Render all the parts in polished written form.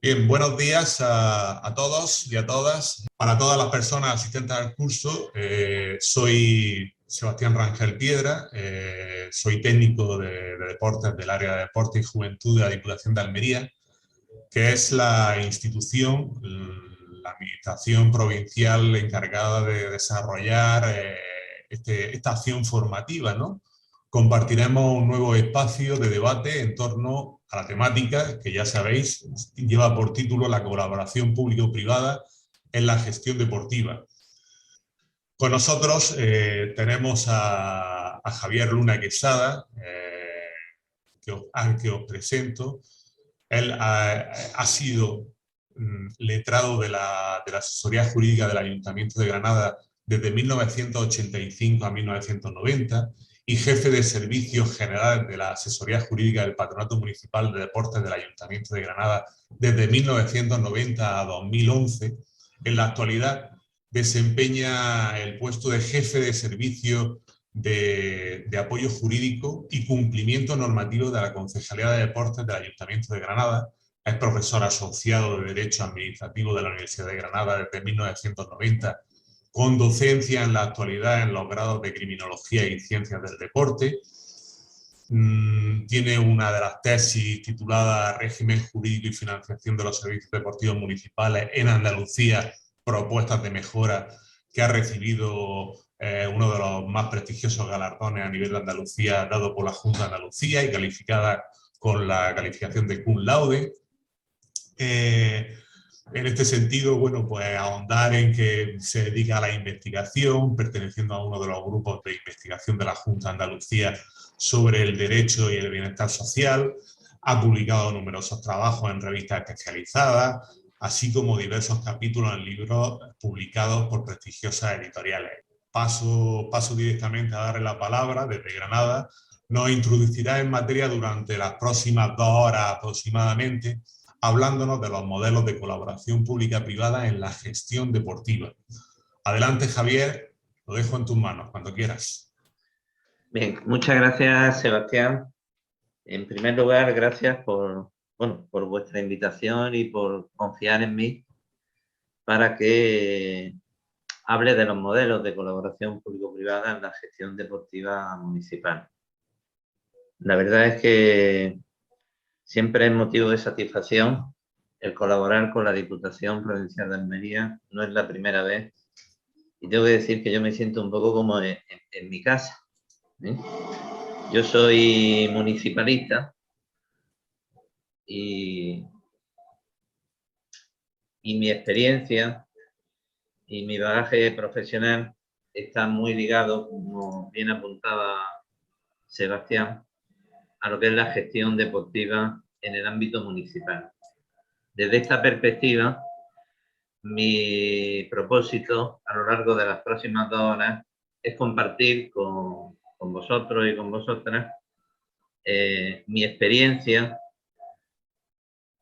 Bien, buenos días a todos y a todas. Para todas las personas asistentes al curso, soy Sebastián Rangel Piedra, soy técnico de deportes del área de deporte y juventud de la Diputación de Almería, que es la institución, la administración provincial encargada de desarrollar esta acción formativa, ¿no? Compartiremos un nuevo espacio de debate en torno a la temática que, ya sabéis, lleva por título la colaboración público-privada en la gestión deportiva. Con nosotros tenemos a Javier Luna Quesada, al que os presento. Él ha sido letrado de la asesoría jurídica del Ayuntamiento de Granada desde 1985 a 1990 y jefe de servicios generales de la asesoría jurídica del Patronato Municipal de Deportes del Ayuntamiento de Granada desde 1990 a 2011. En la actualidad desempeña el puesto de jefe de servicio de apoyo jurídico y cumplimiento normativo de la Concejalía de Deportes del Ayuntamiento de Granada. Es profesor asociado de Derecho Administrativo de la Universidad de Granada desde 1990, con docencia en la actualidad en los grados de Criminología y Ciencias del Deporte. Tiene una de las tesis titulada Régimen jurídico y financiación de los servicios deportivos municipales en Andalucía, propuestas de mejora, que ha recibido uno de los más prestigiosos galardones a nivel de Andalucía dado por la Junta de Andalucía y calificada con la calificación de cum laude. En este sentido, bueno, pues ahondar en que se dedica a la investigación, perteneciendo a uno de los grupos de investigación de la Junta de Andalucía sobre el derecho y el bienestar social. Ha publicado numerosos trabajos en revistas especializadas, así como diversos capítulos en libros publicados por prestigiosas editoriales. Paso directamente a darle la palabra desde Granada. Nos introducirá en materia durante las próximas 2 horas aproximadamente, hablándonos de los modelos de colaboración pública-privada en la gestión deportiva. Adelante, Javier, lo dejo en tus manos, cuando quieras. Bien, muchas gracias, Sebastián. En primer lugar, gracias por vuestra invitación y por confiar en mí para que hable de los modelos de colaboración público-privada en la gestión deportiva municipal. La verdad es que siempre es motivo de satisfacción el colaborar con la Diputación Provincial de Almería. No es la primera vez. Y tengo que decir que yo me siento un poco como en mi casa, ¿eh? Yo soy municipalista y mi experiencia y mi bagaje profesional está muy ligado, como bien apuntaba Sebastián, a lo que es la gestión deportiva en el ámbito municipal. Desde esta perspectiva, mi propósito a lo largo de las próximas 2 horas es compartir con vosotros y con vosotras mi experiencia,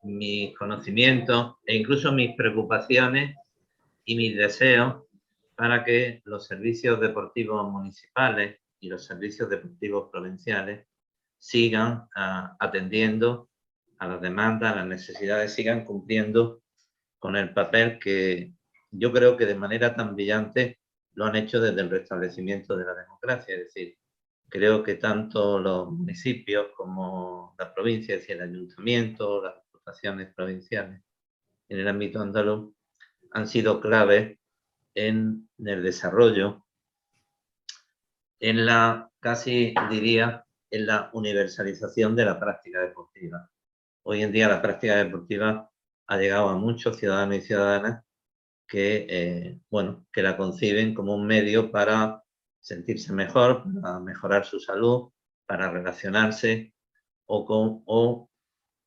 mis conocimientos e incluso mis preocupaciones y mis deseos para que los servicios deportivos municipales y los servicios deportivos provinciales sigan atendiendo a las demandas, a las necesidades, sigan cumpliendo con el papel que yo creo que de manera tan brillante lo han hecho desde el restablecimiento de la democracia. Es decir, creo que tanto los municipios como las provincias y el ayuntamiento, las diputaciones provinciales en el ámbito andaluz han sido claves en el desarrollo, en la, casi diría, en la universalización de la práctica deportiva. Hoy en día la práctica deportiva ha llegado a muchos ciudadanos y ciudadanas que, que la conciben como un medio para sentirse mejor, para mejorar su salud, para relacionarse o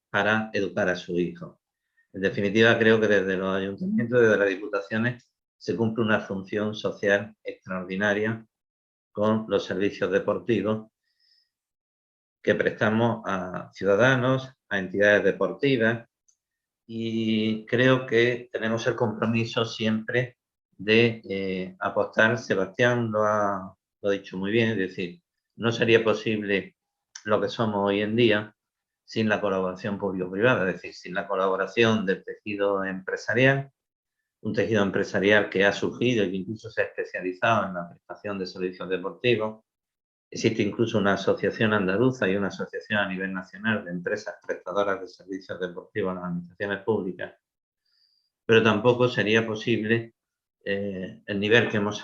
para educar a su hijo. En definitiva, creo que desde los ayuntamientos y desde las diputaciones se cumple una función social extraordinaria con los servicios deportivos que prestamos a ciudadanos, a entidades deportivas, y creo que tenemos el compromiso siempre de apostar. Sebastián lo ha dicho muy bien, es decir, no sería posible lo que somos hoy en día sin la colaboración público-privada, es decir, sin la colaboración del tejido empresarial, un tejido empresarial que ha surgido y que incluso se ha especializado en la prestación de servicios deportivos. Existe incluso una asociación andaluza y una asociación a nivel nacional de empresas prestadoras de servicios deportivos a las administraciones públicas, pero tampoco sería posible el nivel que hemos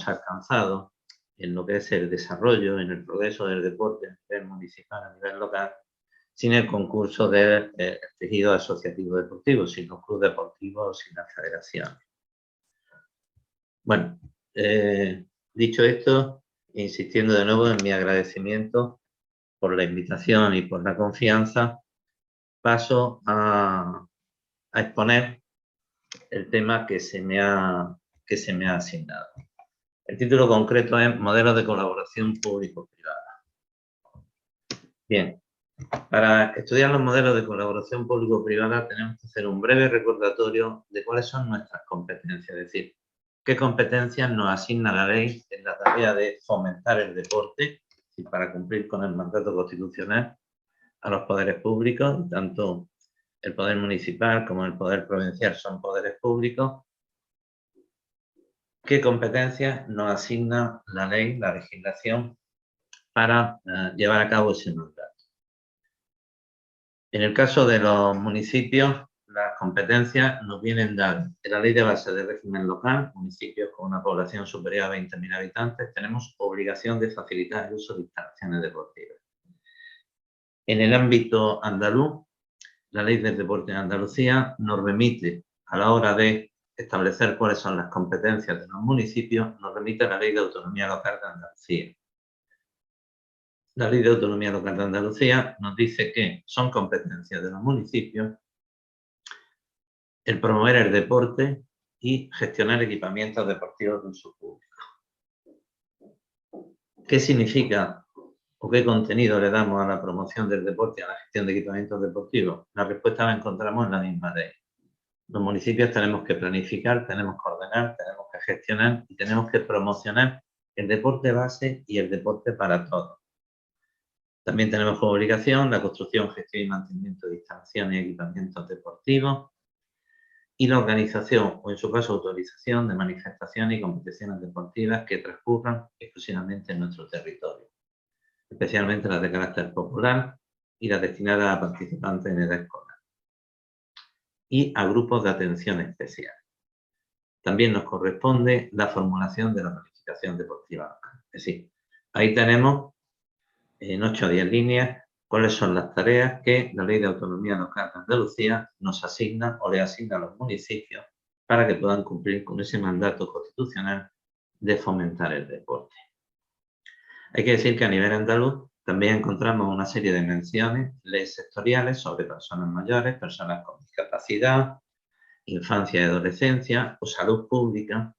alcanzado en lo que es el desarrollo, en el progreso del deporte a nivel municipal, a nivel local, sin el concurso del tejido asociativo deportivo, sin los clubes deportivos, sin las federaciones. Bueno, dicho esto, insistiendo de nuevo en mi agradecimiento por la invitación y por la confianza, paso a exponer el tema que se me ha asignado. El título concreto es Modelos de colaboración público-privada. Bien, para estudiar los modelos de colaboración público-privada tenemos que hacer un breve recordatorio de cuáles son nuestras competencias, es decir, qué competencias nos asigna la ley en la tarea de fomentar el deporte y para cumplir con el mandato constitucional a los poderes públicos, tanto el poder municipal como el poder provincial son poderes públicos. ¿Qué competencias nos asigna la ley, la legislación, para llevar a cabo ese mandato? En el caso de los municipios, las competencias nos vienen dadas en la ley de base de régimen local. Municipios con una población superior a 20.000 habitantes tenemos obligación de facilitar el uso de instalaciones deportivas. En el ámbito andaluz, la ley del deporte de Andalucía nos remite, a la hora de establecer cuáles son las competencias de los municipios, nos remite a la ley de autonomía local de Andalucía. La ley de autonomía local de Andalucía nos dice que son competencias de los municipios el promover el deporte y gestionar equipamientos deportivos de uso público. ¿Qué significa o qué contenido le damos a la promoción del deporte y a la gestión de equipamientos deportivos? La respuesta la encontramos en la misma ley. Los municipios tenemos que planificar, tenemos que ordenar, tenemos que gestionar y tenemos que promocionar el deporte base y el deporte para todos. También tenemos como obligación la construcción, gestión y mantenimiento de instalaciones y equipamientos deportivos y la organización, o en su caso autorización, de manifestaciones y competiciones deportivas que transcurran exclusivamente en nuestro territorio, especialmente las de carácter popular y las destinadas a participantes en edad escolar y a grupos de atención especial. También nos corresponde la formulación de la planificación deportiva local. Es decir, ahí tenemos en 8 o 10 líneas cuáles son las tareas que la Ley de Autonomía Local de Andalucía nos asigna o le asigna a los municipios para que puedan cumplir con ese mandato constitucional de fomentar el deporte. Hay que decir que a nivel andaluz también encontramos una serie de menciones, leyes sectoriales sobre personas mayores, personas con discapacidad, infancia y adolescencia o salud pública,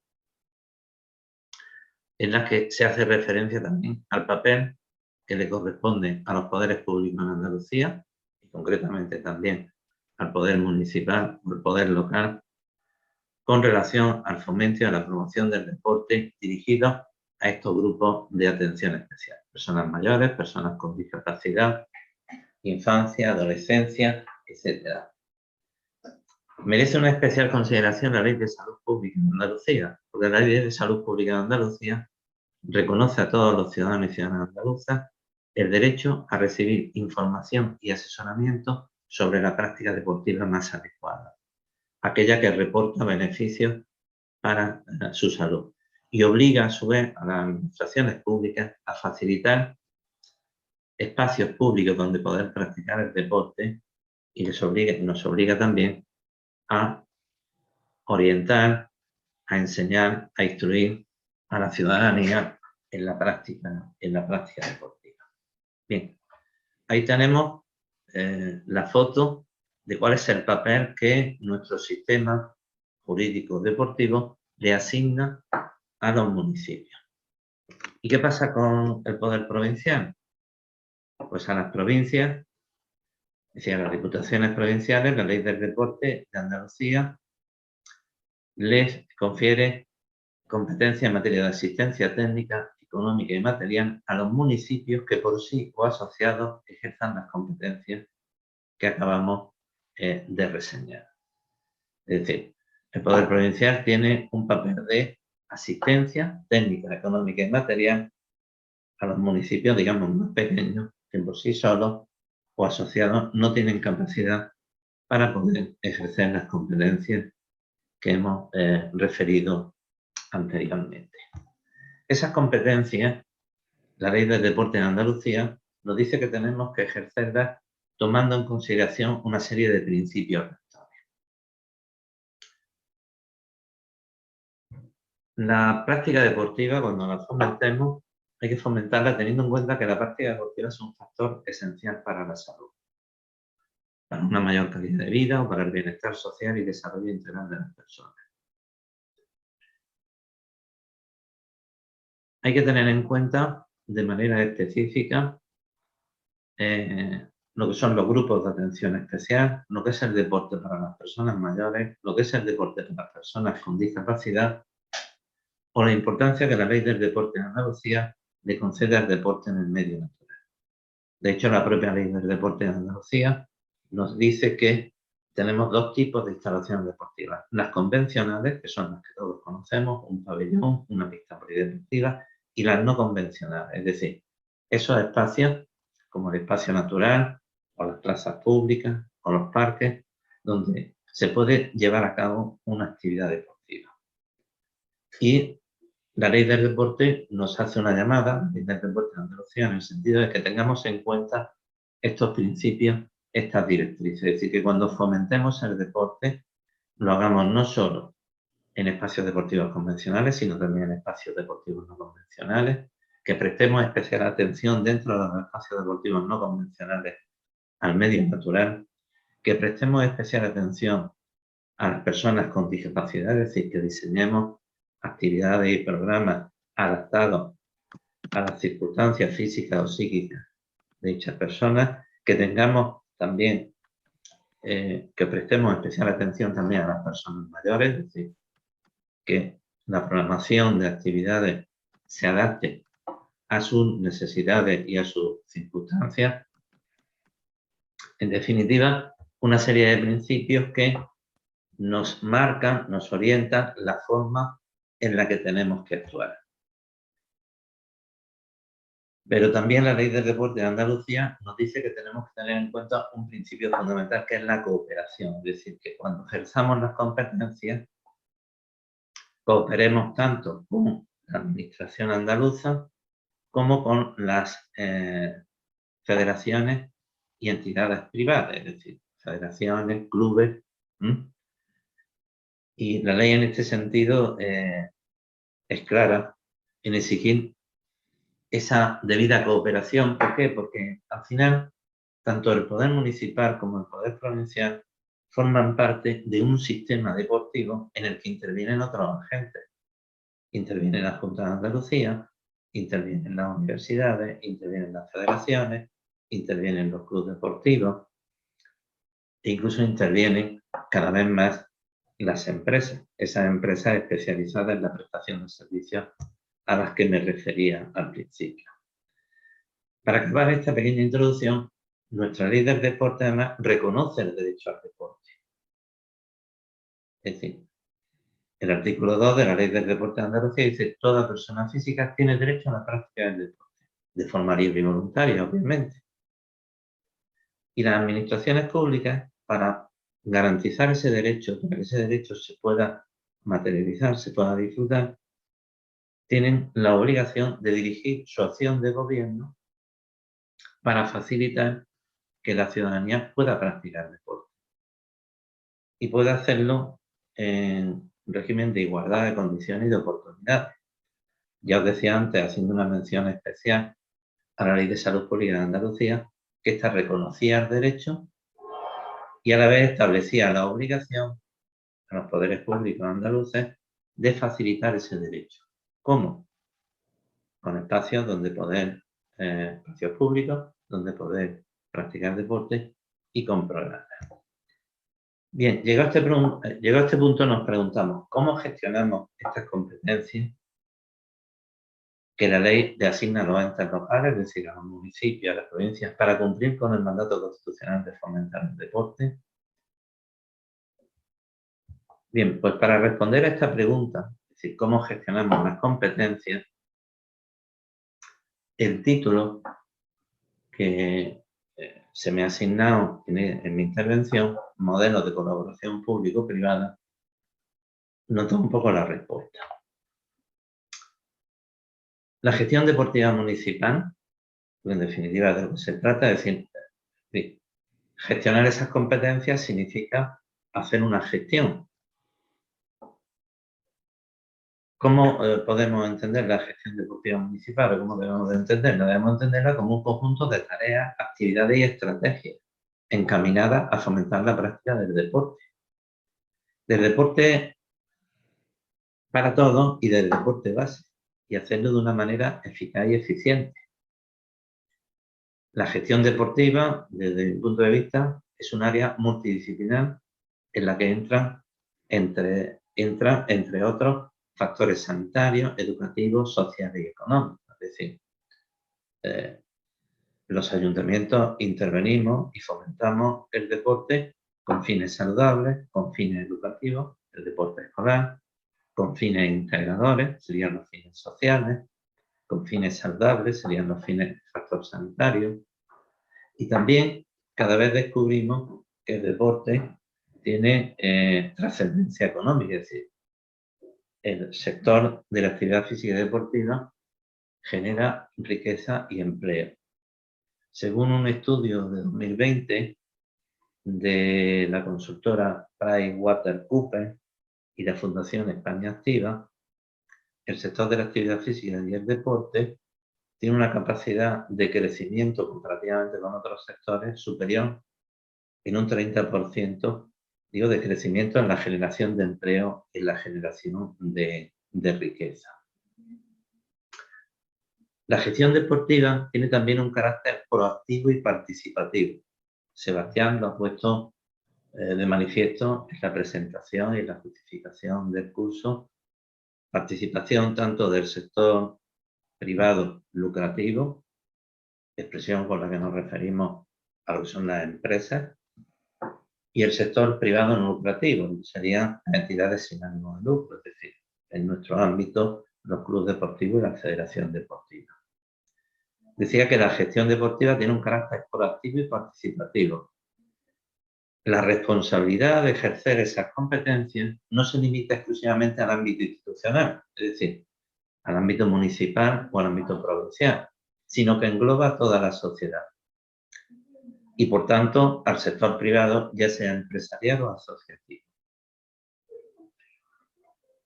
en las que se hace referencia también al papel que le corresponde a los poderes públicos en Andalucía y concretamente también al poder municipal o el poder local con relación al fomento y a la promoción del deporte dirigido a estos grupos de atención especial. Personas mayores, personas con discapacidad, infancia, adolescencia, etc. Merece una especial consideración la Ley de Salud Pública de Andalucía, porque la Ley de Salud Pública de Andalucía reconoce a todos los ciudadanos y ciudadanas andaluzas el derecho a recibir información y asesoramiento sobre la práctica deportiva más adecuada, aquella que reporta beneficios para su salud y obliga a su vez a las administraciones públicas a facilitar espacios públicos donde poder practicar el deporte y nos obliga también a orientar, a enseñar, a instruir a la ciudadanía en la práctica deportiva. Bien, ahí tenemos la foto de cuál es el papel que nuestro sistema jurídico deportivo le asigna a los municipios. ¿Y qué pasa con el poder provincial? Pues a las provincias, es decir, a las diputaciones provinciales, la Ley del Deporte de Andalucía les confiere competencia en materia de asistencia técnica y económica y material a los municipios que por sí o asociados ejerzan las competencias que acabamos de reseñar. Es decir, el Poder Provincial tiene un papel de asistencia técnica, económica y material a los municipios, digamos, más pequeños, que por sí solos o asociados no tienen capacidad para poder ejercer las competencias que hemos referido anteriormente. Esas competencias, la Ley del Deporte en Andalucía nos dice que tenemos que ejercerlas tomando en consideración una serie de principios rectores. La práctica deportiva, cuando la fomentemos, hay que fomentarla teniendo en cuenta que la práctica deportiva es un factor esencial para la salud, para una mayor calidad de vida o para el bienestar social y desarrollo integral de las personas. Hay que tener en cuenta de manera específica lo que son los grupos de atención especial, lo que es el deporte para las personas mayores, lo que es el deporte para las personas con discapacidad o la importancia que la Ley del Deporte en Andalucía le concede al deporte en el medio natural. De hecho, la propia Ley del Deporte en Andalucía nos dice que tenemos dos tipos de instalaciones deportivas. Las convencionales, que son las que todos conocemos, un pabellón, una pista polideportiva, y las no convencionales, es decir, esos espacios como el espacio natural o las plazas públicas o los parques, donde se puede llevar a cabo una actividad deportiva. Y la Ley del Deporte nos hace una llamada, la Ley del Deporte de Andalucía, en el sentido de que tengamos en cuenta estos principios, estas directrices. Es decir, que cuando fomentemos el deporte, lo hagamos no solo en espacios deportivos convencionales, sino también en espacios deportivos no convencionales, que prestemos especial atención dentro de los espacios deportivos no convencionales al medio natural, que prestemos especial atención a las personas con discapacidad, es decir, que diseñemos actividades y programas adaptados a las circunstancias físicas o psíquicas de dichas personas, que tengamos también, que prestemos especial atención también a las personas mayores, es decir, que la programación de actividades se adapte a sus necesidades y a sus circunstancias. En definitiva, una serie de principios que nos marcan, nos orientan la forma en la que tenemos que actuar. Pero también la Ley del Deporte de Andalucía nos dice que tenemos que tener en cuenta un principio fundamental, que es la cooperación. Es decir, que cuando ejerzamos las competencias, cooperemos tanto con la Administración andaluza como con las federaciones y entidades privadas, es decir, federaciones, clubes. Y la ley en este sentido es clara en exigir esa debida cooperación. ¿Por qué? Porque al final, tanto el Poder Municipal como el Poder Provincial forman parte de un sistema deportivo en el que intervienen otros agentes. Intervienen las Juntas de Andalucía, intervienen las universidades, intervienen las federaciones, intervienen los clubes deportivos e incluso intervienen cada vez más las empresas, esas empresas especializadas en la prestación de servicios a las que me refería al principio. Para acabar esta pequeña introducción, nuestra Ley del Deporte además reconoce el derecho al deporte. Es decir, el artículo 2 de la Ley del Deporte de Andalucía dice: toda persona física tiene derecho a la práctica del deporte, de forma libre y voluntaria, obviamente. Y las administraciones públicas, para garantizar ese derecho, para que ese derecho se pueda materializar, se pueda disfrutar, tienen la obligación de dirigir su acción de gobierno para facilitar que la ciudadanía pueda practicar deporte. Y pueda hacerlo en régimen de igualdad de condiciones y de oportunidades. Ya os decía antes, haciendo una mención especial a la Ley de Salud Pública de Andalucía, que esta reconocía el derecho y a la vez establecía la obligación a los poderes públicos andaluces de facilitar ese derecho. ¿Cómo? Con espacios donde poder, espacios públicos, donde poder practicar deporte y con programas. Bien, llegado a este punto nos preguntamos, ¿cómo gestionamos estas competencias que la ley le asigna a los entes locales, es decir, a los municipios, a las provincias, para cumplir con el mandato constitucional de fomentar el deporte. Bien, pues para responder a esta pregunta, es decir, cómo gestionamos las competencias, el título que se me ha asignado en mi intervención, Modelos de colaboración público-privada, nota un poco la respuesta. La gestión deportiva municipal, en definitiva de lo que se trata, es decir, gestionar esas competencias significa hacer una gestión. ¿Cómo podemos entender la gestión deportiva municipal o cómo debemos de entenderla? Debemos entenderla como un conjunto de tareas, actividades y estrategias encaminadas a fomentar la práctica del deporte. Del deporte para todos y del deporte base, y hacerlo de una manera eficaz y eficiente. La gestión deportiva, desde mi punto de vista, es un área multidisciplinar en la que entra entre otros factores sanitarios, educativos, sociales y económicos. Es decir, los ayuntamientos intervenimos y fomentamos el deporte con fines saludables, con fines educativos, el deporte escolar, con fines integradores, serían los fines sociales, con fines saludables, serían los fines de factor sanitario. Y también cada vez descubrimos que el deporte tiene trascendencia económica, es decir, el sector de la actividad física y deportiva genera riqueza y empleo. Según un estudio de 2020 de la consultora PricewaterhouseCoopers y la Fundación España Activa, el sector de la actividad física y el deporte tiene una capacidad de crecimiento comparativamente con otros sectores superior en un 30%, digo, de crecimiento en la generación de empleo y en la generación de riqueza. La gestión deportiva tiene también un carácter proactivo y participativo. Sebastián lo ha puesto de manifiesto en la presentación y en la justificación del curso. Participación tanto del sector privado lucrativo, expresión con la que nos referimos a lo que son las empresas, y el sector privado no lucrativo, serían entidades sin ánimo de lucro, es decir, en nuestro ámbito, los clubes deportivos y la federación deportiva. Decía que la gestión deportiva tiene un carácter proactivo y participativo. La responsabilidad de ejercer esas competencias no se limita exclusivamente al ámbito institucional, es decir, al ámbito municipal o al ámbito provincial, sino que engloba a toda la sociedad. Y, por tanto, al sector privado, ya sea empresarial o asociativo.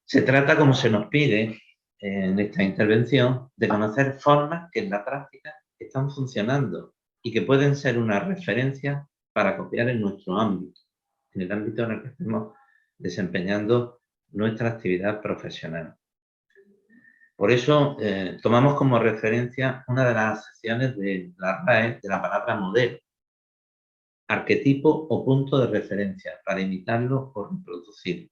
Se trata, como se nos pide en esta intervención, de conocer formas que en la práctica están funcionando y que pueden ser una referencia para copiar en nuestro ámbito, en el ámbito en el que estemos desempeñando nuestra actividad profesional. Por eso tomamos como referencia una de las acepciones de la RAE de la palabra modelo, arquetipo o punto de referencia, para imitarlo o reproducirlo.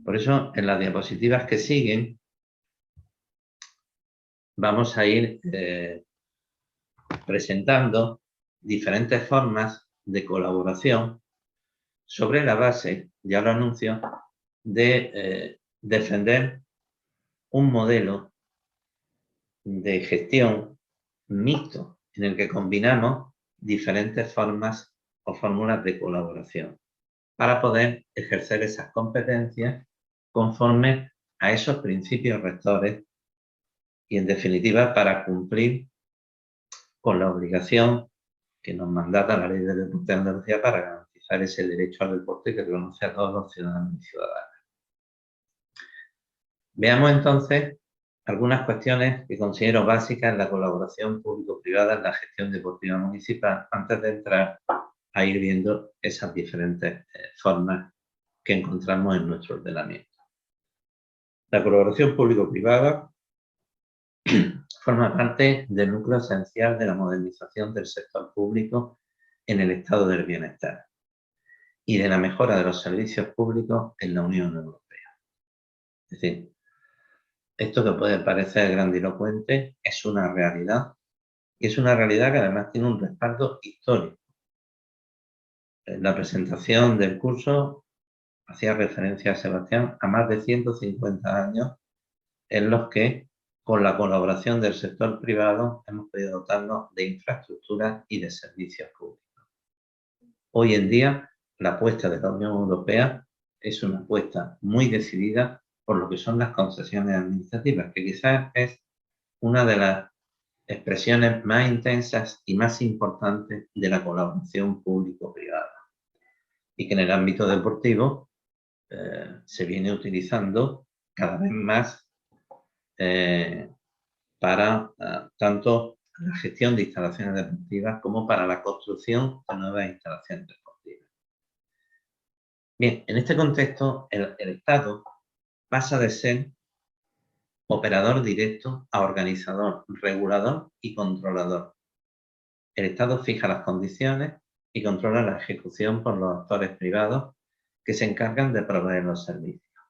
Por eso, en las diapositivas que siguen, vamos a ir presentando diferentes formas de colaboración sobre la base, ya lo anuncio, de defender un modelo de gestión mixto en el que combinamos diferentes formas o fórmulas de colaboración para poder ejercer esas competencias conforme a esos principios rectores y, en definitiva, para cumplir con la obligación que nos mandata la Ley de Deporte de Andalucía para garantizar ese derecho al deporte que reconoce a todos los ciudadanos y ciudadanas. Veamos entonces algunas cuestiones que considero básicas en la colaboración público-privada en la gestión deportiva municipal, antes de entrar a ir viendo esas diferentes formas que encontramos en nuestro ordenamiento. La colaboración público-privada forma parte del núcleo esencial de la modernización del sector público en el estado del bienestar y de la mejora de los servicios públicos en la Unión Europea. Es decir, Esto que puede parecer grandilocuente es una realidad, y es una realidad que además tiene un respaldo histórico. En la presentación del curso hacía referencia a Sebastián a más de 150 años en los que, con la colaboración del sector privado, hemos podido dotarnos de infraestructuras y de servicios públicos. Hoy en día, la apuesta de la Unión Europea es una apuesta muy decidida por lo que son las concesiones administrativas, que quizás es una de las expresiones más intensas y más importantes de la colaboración público-privada, y que en el ámbito deportivo se viene utilizando cada vez más para tanto la gestión de instalaciones deportivas como para la construcción de nuevas instalaciones deportivas. Bien, en este contexto, el Estado pasa de ser operador directo a organizador, regulador y controlador. El Estado fija las condiciones y controla la ejecución por los actores privados que se encargan de proveer los servicios.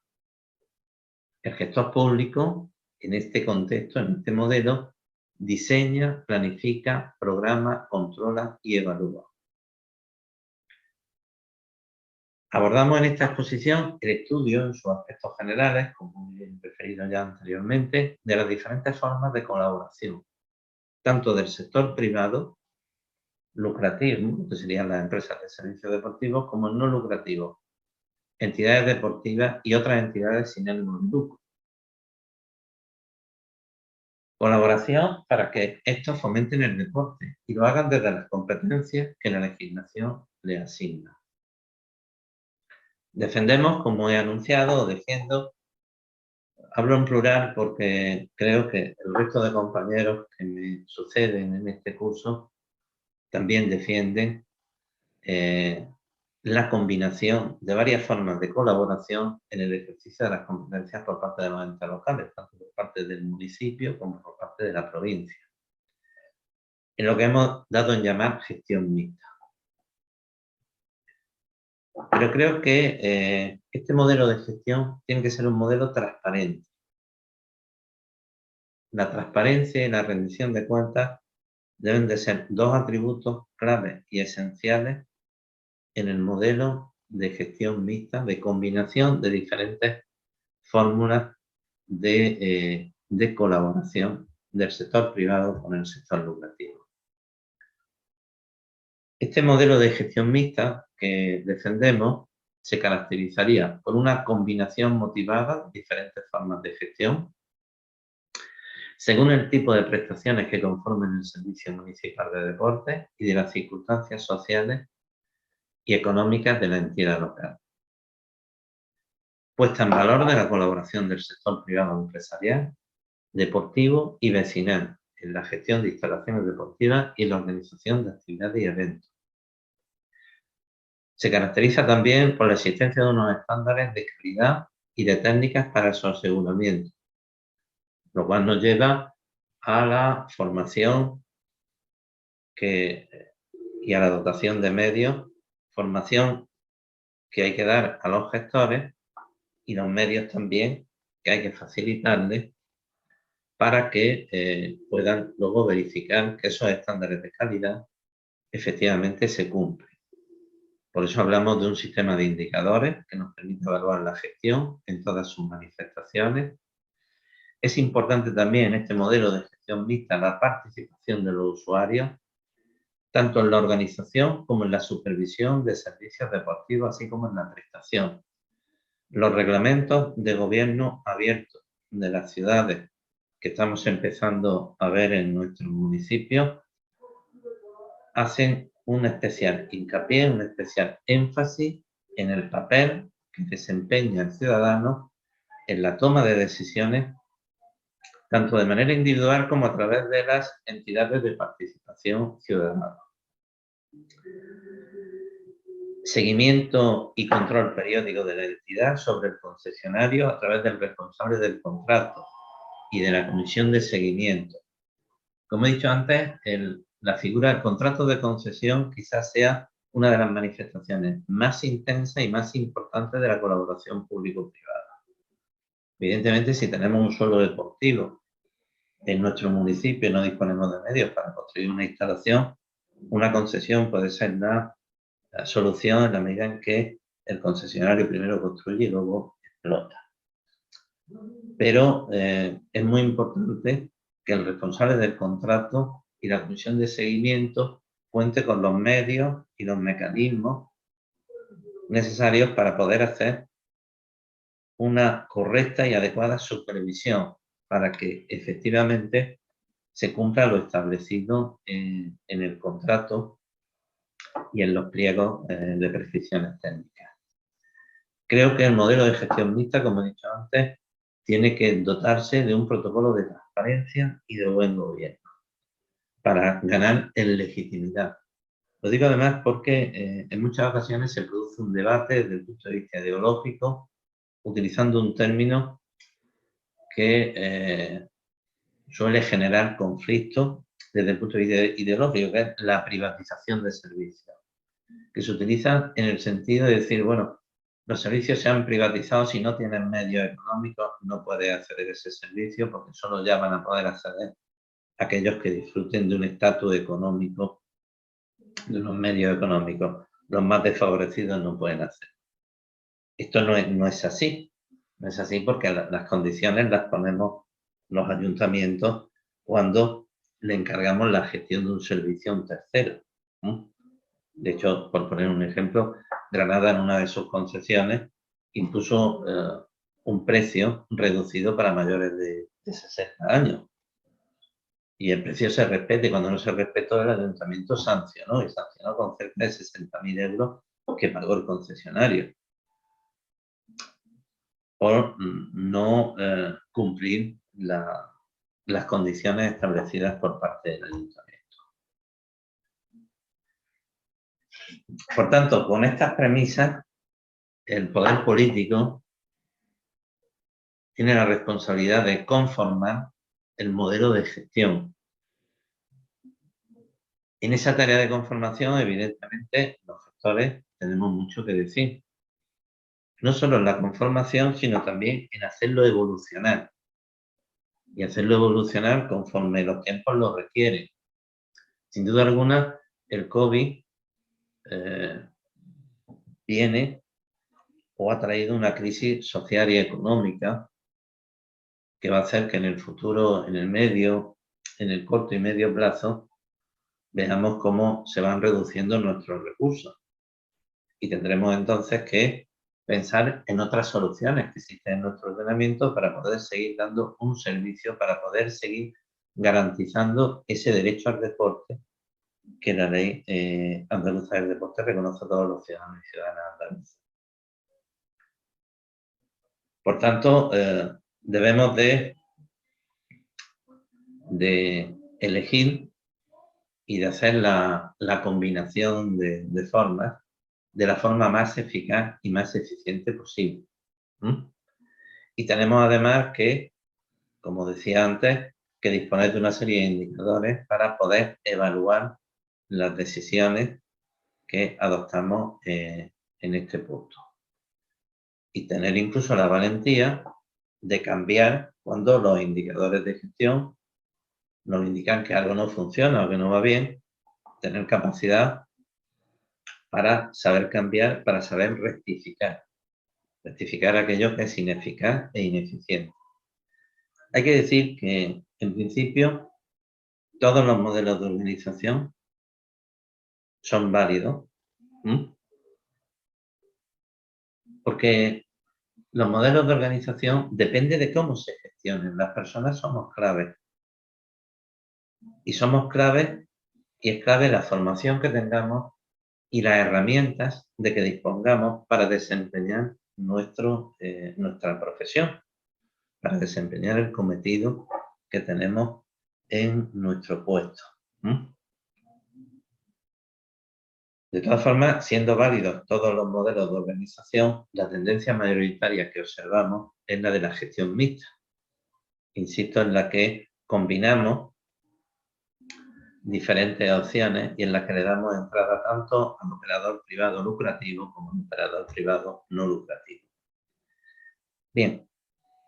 El gestor público, en este contexto, en este modelo, diseña, planifica, programa, controla y evalúa. Abordamos en esta exposición el estudio en sus aspectos generales, como he referido ya anteriormente, de las diferentes formas de colaboración, tanto del sector privado, lucrativo, que serían las empresas de servicios deportivos, como no lucrativos, entidades deportivas y otras entidades sin ánimo de lucro. Colaboración para que estos fomenten el deporte y lo hagan desde las competencias que la legislación les asigna. Defendemos, como he anunciado, o defiendo, hablo en plural porque creo que el resto de compañeros que me suceden en este curso también defienden la combinación de varias formas de colaboración en el ejercicio de las competencias por parte de los entes locales, tanto por parte del municipio como por parte de la provincia, en lo que hemos dado en llamar gestión mixta. Pero creo que este modelo de gestión tiene que ser un modelo transparente. La transparencia y la rendición de cuentas deben de ser dos atributos claves y esenciales en el modelo de gestión mixta, de combinación de diferentes fórmulas de colaboración del sector privado con el sector lucrativo. Este modelo de gestión mixta que defendemos se caracterizaría por una combinación motivada de diferentes formas de gestión, según el tipo de prestaciones que conformen el Servicio Municipal de Deportes y de las circunstancias sociales y económicas de la entidad local. Puesta en valor de la colaboración del sector privado empresarial, deportivo y vecinal en la gestión de instalaciones deportivas y la organización de actividades y eventos. Se caracteriza también por la existencia de unos estándares de calidad y de técnicas para su aseguramiento, lo cual nos lleva a la formación y a la dotación de medios, formación que hay que dar a los gestores y los medios también que hay que facilitarles para que puedan luego verificar que esos estándares de calidad efectivamente se cumplen. Por eso hablamos de un sistema de indicadores que nos permite evaluar la gestión en todas sus manifestaciones. Es importante también en este modelo de gestión mixta la participación de los usuarios, tanto en la organización como en la supervisión de servicios deportivos, así como en la prestación. Los reglamentos de gobierno abierto de las ciudades que estamos empezando a ver en nuestros municipios hacen un especial hincapié, un especial énfasis en el papel que desempeña el ciudadano en la toma de decisiones, tanto de manera individual como a través de las entidades de participación ciudadana. Seguimiento y control periódico de la entidad sobre el concesionario a través del responsable del contrato y de la comisión de seguimiento. Como he dicho antes, la figura del contrato de concesión quizás sea una de las manifestaciones más intensas y más importantes de la colaboración público-privada. Evidentemente, si tenemos un suelo deportivo en nuestro municipio y no disponemos de medios para construir una instalación, una concesión puede ser la solución en la medida en que el concesionario primero construye y luego explota. Pero es muy importante que el responsable del contrato y la comisión de seguimiento cuente con los medios y los mecanismos necesarios para poder hacer una correcta y adecuada supervisión para que efectivamente se cumpla lo establecido en el contrato y en los pliegos de prescripciones técnicas. Creo que el modelo de gestión mixta, como he dicho antes, tiene que dotarse de un protocolo de transparencia y de buen gobierno para ganar en legitimidad. Lo digo además porque en muchas ocasiones se produce un debate desde el punto de vista ideológico utilizando un término que suele generar conflictos desde el punto de vista ideológico, que es la privatización de servicios, que se utiliza en el sentido de decir, bueno, los servicios se han privatizado, si no tienen medios económicos no puede acceder a ese servicio porque solo ya van a poder acceder aquellos que disfruten de un estatus económico, de unos medios económicos. Los más desfavorecidos no pueden hacer. Esto no es así. No es así porque las condiciones las ponemos los ayuntamientos cuando le encargamos la gestión de un servicio a un tercero. De hecho, por poner un ejemplo, Granada en una de sus concesiones impuso un precio reducido para mayores de 60 años. Y el precio se respeta y cuando no se respetó el ayuntamiento sancionó y sancionó con cerca de 60.000 euros que pagó el concesionario por no cumplir las condiciones establecidas por parte del ayuntamiento. Por tanto, con estas premisas, el poder político tiene la responsabilidad de conformar el modelo de gestión. En esa tarea de conformación, evidentemente, los gestores tenemos mucho que decir. No solo en la conformación, sino también en hacerlo evolucionar. Y hacerlo evolucionar conforme los tiempos lo requieren. Sin duda alguna, el COVID viene o ha traído una crisis social y económica que va a hacer que en el futuro, en el corto y medio plazo, veamos cómo se van reduciendo nuestros recursos. Y tendremos entonces que pensar en otras soluciones que existen en nuestro ordenamiento para poder seguir dando un servicio, para poder seguir garantizando ese derecho al deporte que la ley andaluza del deporte reconoce a todos los ciudadanos y ciudadanas andaluces. Por tanto, debemos de elegir y de hacer la combinación de formas de la forma más eficaz y más eficiente posible. Y tenemos además que, como decía antes, que disponer de una serie de indicadores para poder evaluar las decisiones que adoptamos en este punto. Y tener incluso la valentía de cambiar cuando los indicadores de gestión nos indican que algo no funciona o que no va bien, tener capacidad para saber cambiar, para saber rectificar aquello que es ineficaz e ineficiente. Hay que decir que, en principio, todos los modelos de organización son válidos, porque los modelos de organización depende de cómo se gestionen. Las personas somos claves. Y somos claves, y es clave la formación que tengamos y las herramientas de que dispongamos para desempeñar nuestra profesión, para desempeñar el cometido que tenemos en nuestro puesto. De todas formas, siendo válidos todos los modelos de organización, la tendencia mayoritaria que observamos es la de la gestión mixta. Insisto, en la que combinamos diferentes opciones y en las que le damos entrada tanto al operador privado lucrativo como al operador privado no lucrativo. Bien,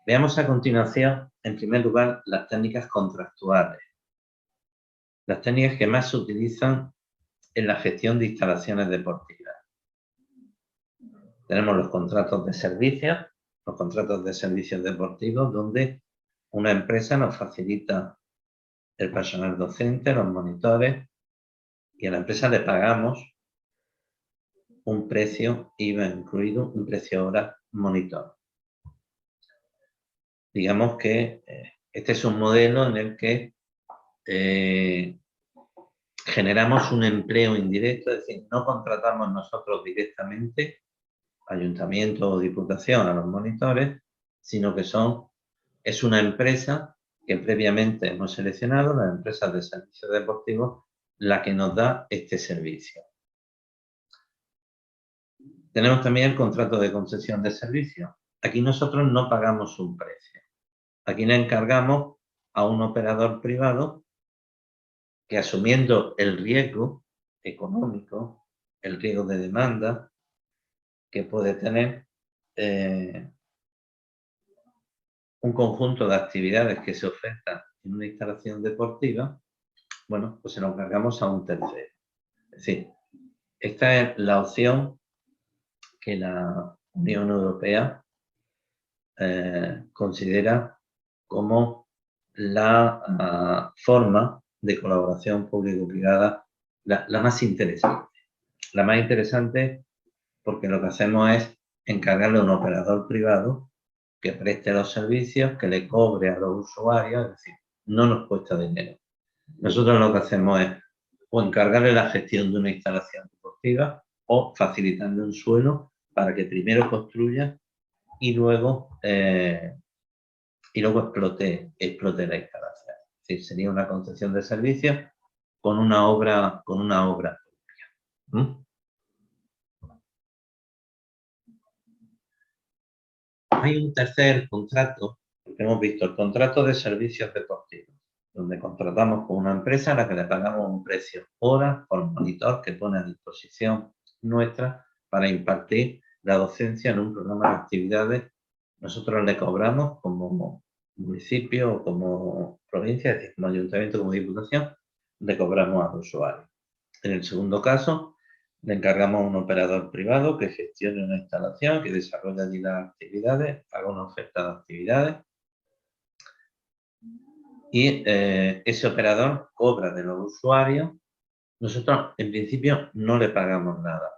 Veamos a continuación, en primer lugar, las técnicas contractuales. Las técnicas que más se utilizan en la gestión de instalaciones deportivas. Tenemos los contratos de servicios deportivos, donde una empresa nos facilita el personal docente, los monitores, y a la empresa le pagamos un precio IVA incluido, un precio hora monitor. Digamos que este es un modelo en el que generamos un empleo indirecto, es decir, no contratamos nosotros directamente, ayuntamiento o diputación, a los monitores, sino que es una empresa que previamente hemos seleccionado, las empresas de servicios deportivos, la que nos da este servicio. Tenemos también el contrato de concesión de servicio. Aquí nosotros no pagamos un precio. Aquí le encargamos a un operador privado que, asumiendo el riesgo económico, el riesgo de demanda que puede tener un conjunto de actividades que se ofertan en una instalación deportiva, bueno, pues se lo encargamos a un tercero. Es decir, esta es la opción que la Unión Europea considera como la forma de colaboración público-privada la más interesante. La más interesante porque lo que hacemos es encargarle a un operador privado que preste los servicios, que le cobre a los usuarios, es decir, no nos cuesta dinero. Nosotros lo que hacemos es o encargarle la gestión de una instalación deportiva o facilitarle un suelo para que primero construya y luego explote la instalación. Es decir, sería una concesión de servicios con una obra pública. Hay un tercer contrato, porque hemos visto el contrato de servicios deportivos, donde contratamos con una empresa a la que le pagamos un precio hora por monitor que pone a disposición nuestra para impartir la docencia en un programa de actividades. Nosotros le cobramos como municipio o como provincia, es decir, como ayuntamiento, como diputación, le cobramos al usuario. En el segundo caso, le encargamos a un operador privado que gestione una instalación, que desarrolle allí las actividades, haga una oferta de actividades y ese operador cobra de los usuarios. Nosotros, en principio, no le pagamos nada.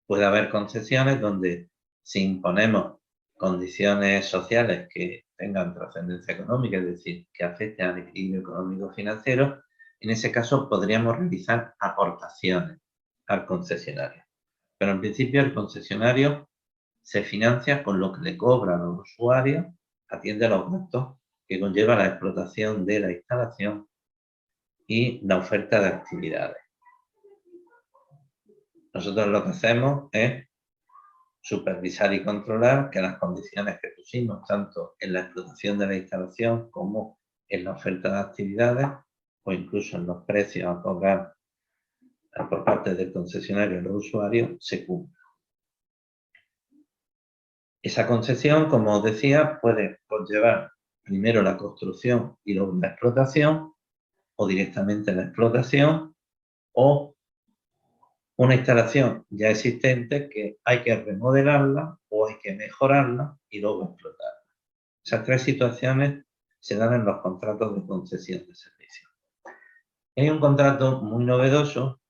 Puede haber concesiones donde, si imponemos condiciones sociales que tengan trascendencia económica, es decir, que afecten al equilibrio económico-financiero, en ese caso podríamos realizar aportaciones al concesionario. Pero en principio el concesionario se financia con lo que le cobra a los usuarios, atiende a los gastos que conlleva la explotación de la instalación y la oferta de actividades. Nosotros lo que hacemos es supervisar y controlar que las condiciones que pusimos, tanto en la explotación de la instalación como en la oferta de actividades o incluso en los precios a cobrar por parte del concesionario a los usuarios, se cumplan. Esa concesión, como os decía, puede conllevar primero la construcción y luego la explotación, o directamente la explotación, o una instalación ya existente que hay que remodelarla o hay que mejorarla y luego explotarla. Esas tres situaciones se dan en los contratos de concesión de servicios. Hay un contrato muy novedoso,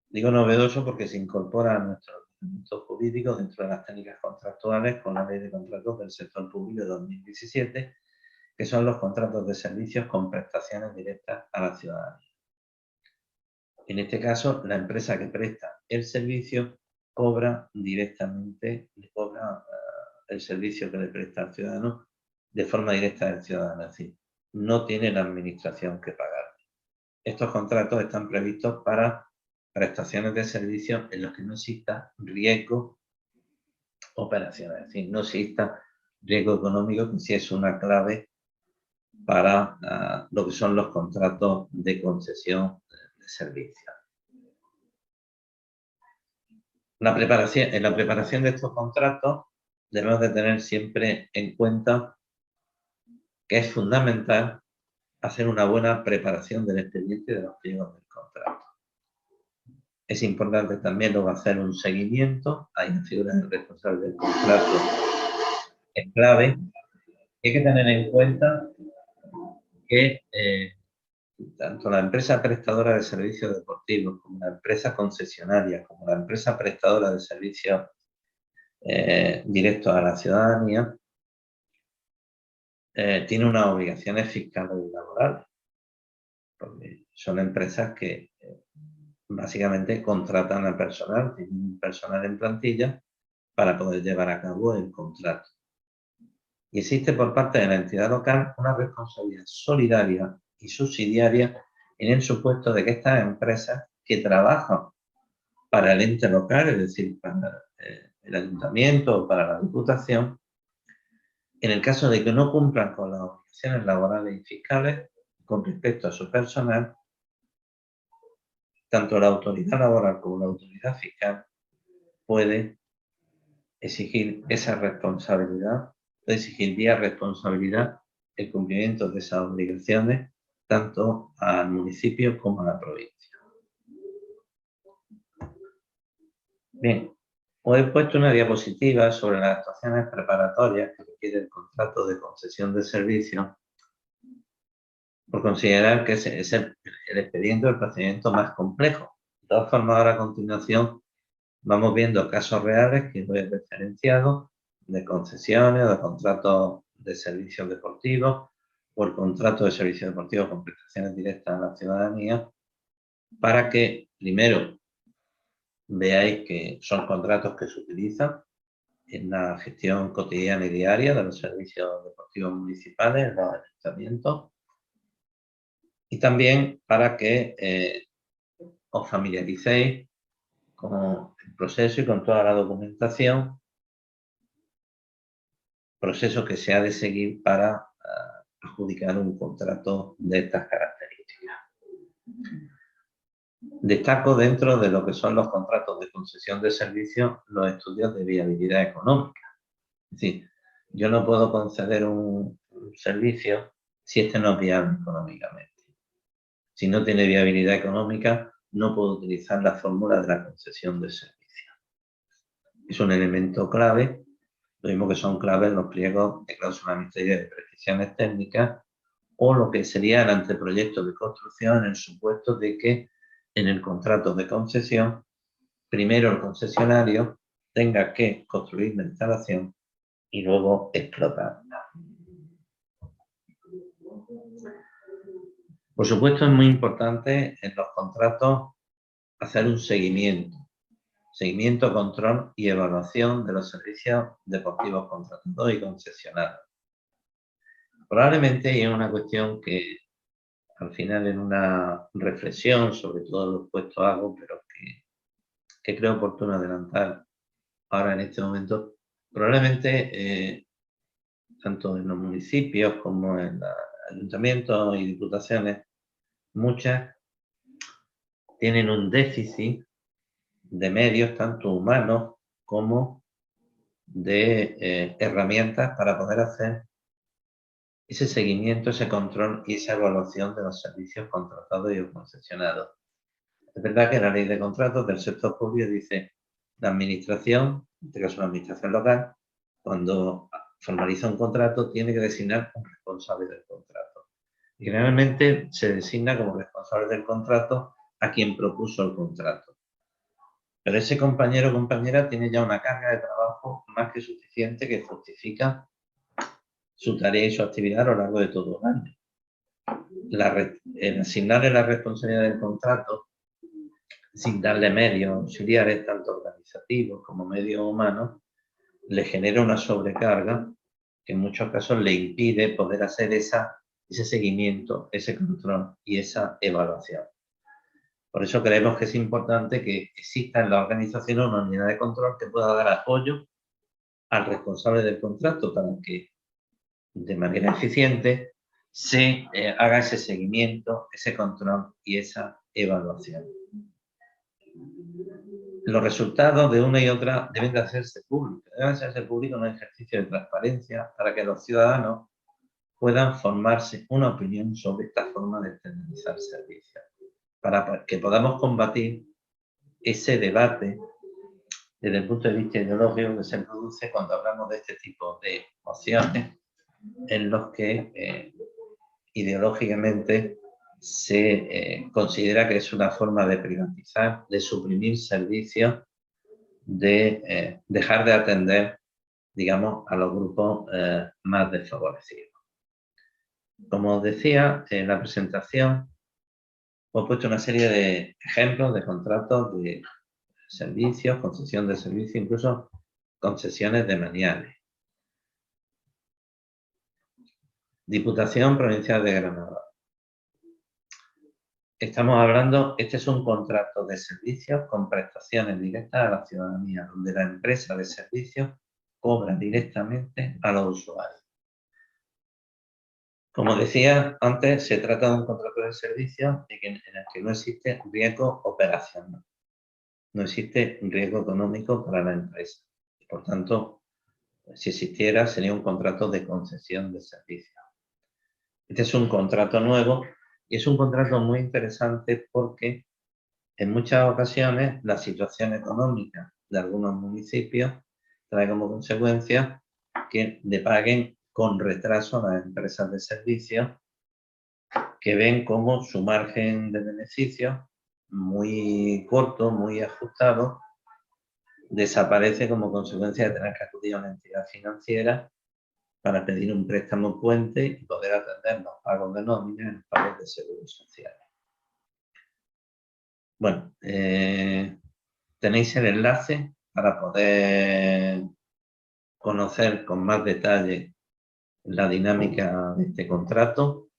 digo novedoso porque se incorpora a nuestro ordenamiento jurídico dentro de las técnicas contractuales con la Ley de Contratos del Sector Público de 2017, que son los contratos de servicios con prestaciones directas a la ciudadanía. En este caso, la empresa que presta el servicio cobra directamente, le cobra el servicio que le presta al ciudadano de forma directa al ciudadano, es decir, no tiene la administración que pagar. Estos contratos están previstos para prestaciones de servicios en los que no exista riesgo operacional, es decir, no exista riesgo económico, que sí es una clave para lo que son los contratos de concesión de servicios. En la preparación de estos contratos debemos de tener siempre en cuenta que es fundamental hacer una buena preparación del expediente de los pliegos del contrato. Es importante también luego hacer un seguimiento. Hay una figura del responsable del contrato, es clave. Hay que tener en cuenta que tanto la empresa prestadora de servicios deportivos como la empresa concesionaria, como la empresa prestadora de servicios directos a la ciudadanía, tiene unas obligaciones fiscales y laborales, porque son empresas que básicamente contratan a personal, tienen personal en plantilla para poder llevar a cabo el contrato. Y existe por parte de la entidad local una responsabilidad solidaria y subsidiaria en el supuesto de que estas empresas que trabajan para el ente local, es decir, para el ayuntamiento o para la diputación, en el caso de que no cumplan con las obligaciones laborales y fiscales con respecto a su personal, tanto la autoridad laboral como la autoridad fiscal puede exigir esa responsabilidad, puede exigir vía responsabilidad el cumplimiento de esas obligaciones tanto al municipio como a la provincia. Bien, os he puesto una diapositiva sobre las actuaciones preparatorias que requiere el contrato de concesión de servicios por considerar que es el expediente o el procedimiento más complejo. De todas formas, ahora a continuación vamos viendo casos reales que he referenciado de concesiones, de contratos de servicios deportivos, por contrato de servicios deportivos con prestaciones directas a la ciudadanía, para que, primero, veáis que son contratos que se utilizan en la gestión cotidiana y diaria de los servicios deportivos municipales, en los ayuntamientos, y también para que os familiaricéis con el proceso y con toda la documentación, proceso que se ha de seguir para adjudicar un contrato de estas características. Destaco dentro de lo que son los contratos de concesión de servicios los estudios de viabilidad económica. Es decir, yo no puedo conceder un servicio si este no es viable económicamente. Si no tiene viabilidad económica, no puedo utilizar la fórmula de la concesión de servicios. Es un elemento clave, lo mismo que son claves los pliegos de cláusula misterio de prescripciones técnicas o lo que sería el anteproyecto de construcción en el supuesto de que en el contrato de concesión, primero el concesionario tenga que construir la instalación y luego explotarla. Por supuesto, es muy importante en los contratos hacer un seguimiento, control y evaluación de los servicios deportivos contratados y concesionados. Probablemente es una cuestión que al final en una reflexión sobre todos los puestos hago, pero que creo oportuno adelantar ahora en este momento. Probablemente tanto en los municipios como en los ayuntamientos y diputaciones, muchas tienen un déficit de medios, tanto humanos como de herramientas para poder hacer ese seguimiento, ese control y esa evaluación de los servicios contratados y concesionados. Es verdad que la ley de contratos del sector público dice la administración, en este caso la administración local, cuando formaliza un contrato tiene que designar un responsable del contrato. Y generalmente se designa como responsable del contrato a quien propuso el contrato. Pero ese compañero o compañera tiene ya una carga de trabajo más que suficiente que justifica su tarea y su actividad a lo largo de todo un año. El asignarle la responsabilidad del contrato sin darle medios auxiliares, tanto organizativos como medios humanos, le genera una sobrecarga que en muchos casos le impide poder hacer ese seguimiento, ese control y esa evaluación. Por eso creemos que es importante que exista en la organización una unidad de control que pueda dar apoyo al responsable del contrato para que de manera eficiente se haga ese seguimiento, ese control y esa evaluación. Los resultados de una y otra deben de hacerse públicos. Deben hacerse públicos en un ejercicio de transparencia para que los ciudadanos puedan formarse una opinión sobre esta forma de externalizar servicios, para que podamos combatir ese debate desde el punto de vista ideológico que se produce cuando hablamos de este tipo de mociones en los que ideológicamente se considera que es una forma de privatizar, de suprimir servicios, de dejar de atender, digamos, a los grupos más desfavorecidos. Como os decía en la presentación, os he puesto una serie de ejemplos de contratos de servicios, concesión de servicios, incluso concesiones de manuales. Diputación Provincial de Granada. Estamos hablando, este es un contrato de servicios con prestaciones directas a la ciudadanía, donde la empresa de servicios cobra directamente a los usuarios. Como decía antes, se trata de un contrato de servicios en el que no existe riesgo operacional, no existe riesgo económico para la empresa. Por tanto, si existiera, sería un contrato de concesión de servicios. Este es un contrato nuevo y es un contrato muy interesante porque en muchas ocasiones la situación económica de algunos municipios trae como consecuencia que le paguen con retraso a las empresas de servicios que ven como su margen de beneficio muy corto, muy ajustado, desaparece como consecuencia de tener que acudir a una entidad financiera para pedir un préstamo puente y poder atender los pagos de nómina y los pagos de seguros sociales. Bueno, tenéis el enlace para poder conocer con más detalle la dinámica de este contrato.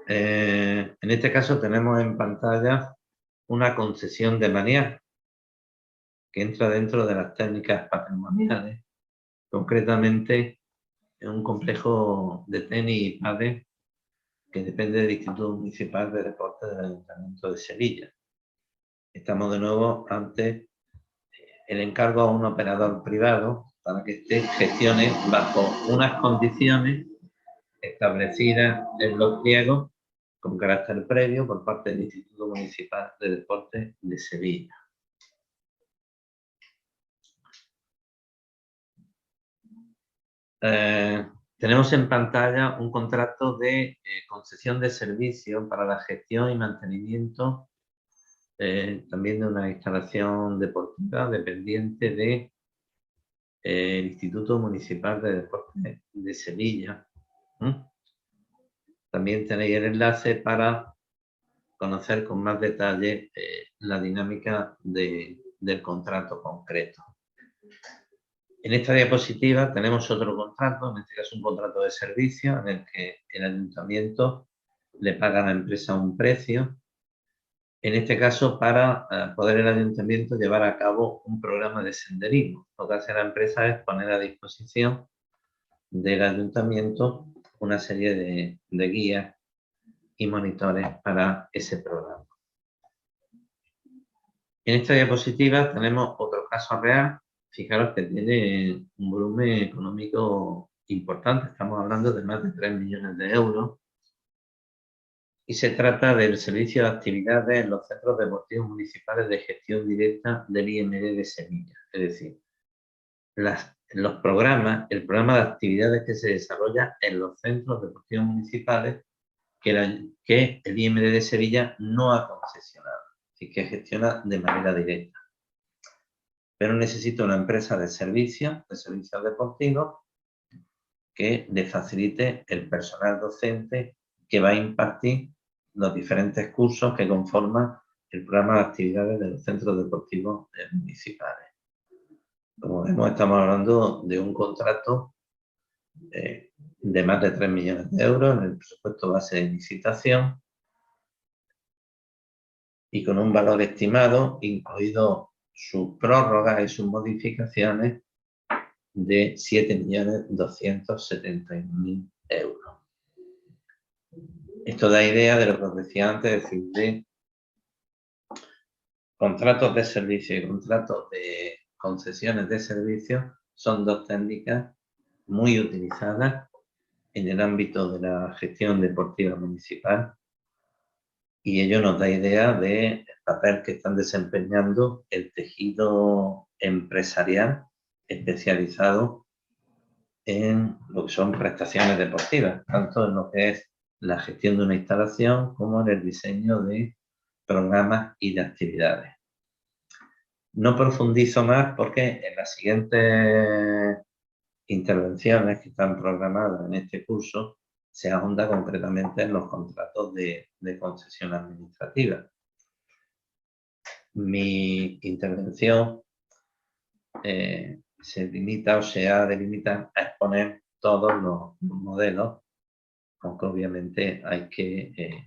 En este caso tenemos en pantalla una concesión de manial que entra dentro de las técnicas patrimoniales, concretamente en un complejo de tenis y pádel que depende del Instituto Municipal de Deportes del Ayuntamiento de Sevilla. Estamos de nuevo ante el encargo a un operador privado para que éste gestione bajo unas condiciones establecidas en los pliegos con carácter previo por parte del Instituto Municipal de Deportes de Sevilla. Tenemos en pantalla un contrato de concesión de servicio para la gestión y mantenimiento también de una instalación deportiva dependiente de el Instituto Municipal de Deportes de Sevilla. También tenéis el enlace para conocer con más detalle la dinámica del contrato concreto. En esta diapositiva tenemos otro contrato, en este caso un contrato de servicio, en el que el ayuntamiento le paga a la empresa un precio, en este caso para poder el ayuntamiento llevar a cabo un programa de senderismo. Lo que hace la empresa es poner a disposición del ayuntamiento una serie de guías y monitores para ese programa. En esta diapositiva tenemos otro caso real. Fijaros que tiene un volumen económico importante, estamos hablando de más de 3 millones de euros. Y se trata del servicio de actividades en los centros deportivos municipales de gestión directa del IMD de Sevilla. Es decir, el programa de actividades que se desarrolla en los centros deportivos municipales que el IMD de Sevilla no ha concesionado, y que gestiona de manera directa. Pero necesita una empresa de servicios deportivos que le facilite el personal docente que va a impartir los diferentes cursos que conforman el programa de actividades de los centros deportivos municipales. Como vemos, estamos hablando de un contrato de más de 3 millones de euros en el presupuesto base de licitación y con un valor estimado, incluido sus prórrogas y sus modificaciones, de 7.271.000 euros. Esto da idea de lo que os decía antes, es decir, de contratos de servicio y contratos de concesiones de servicio son dos técnicas muy utilizada en el ámbito de la gestión deportiva municipal, y ello nos da idea del papel que están desempeñando el tejido empresarial especializado en lo que son prestaciones deportivas, tanto en lo que es la gestión de una instalación como en el diseño de programas y de actividades. No profundizo más porque en las siguientes intervenciones que están programadas en este curso se ahonda concretamente en los contratos de concesión administrativa. Mi intervención se limita o se ha de limitar a exponer todos los modelos, aunque obviamente hay que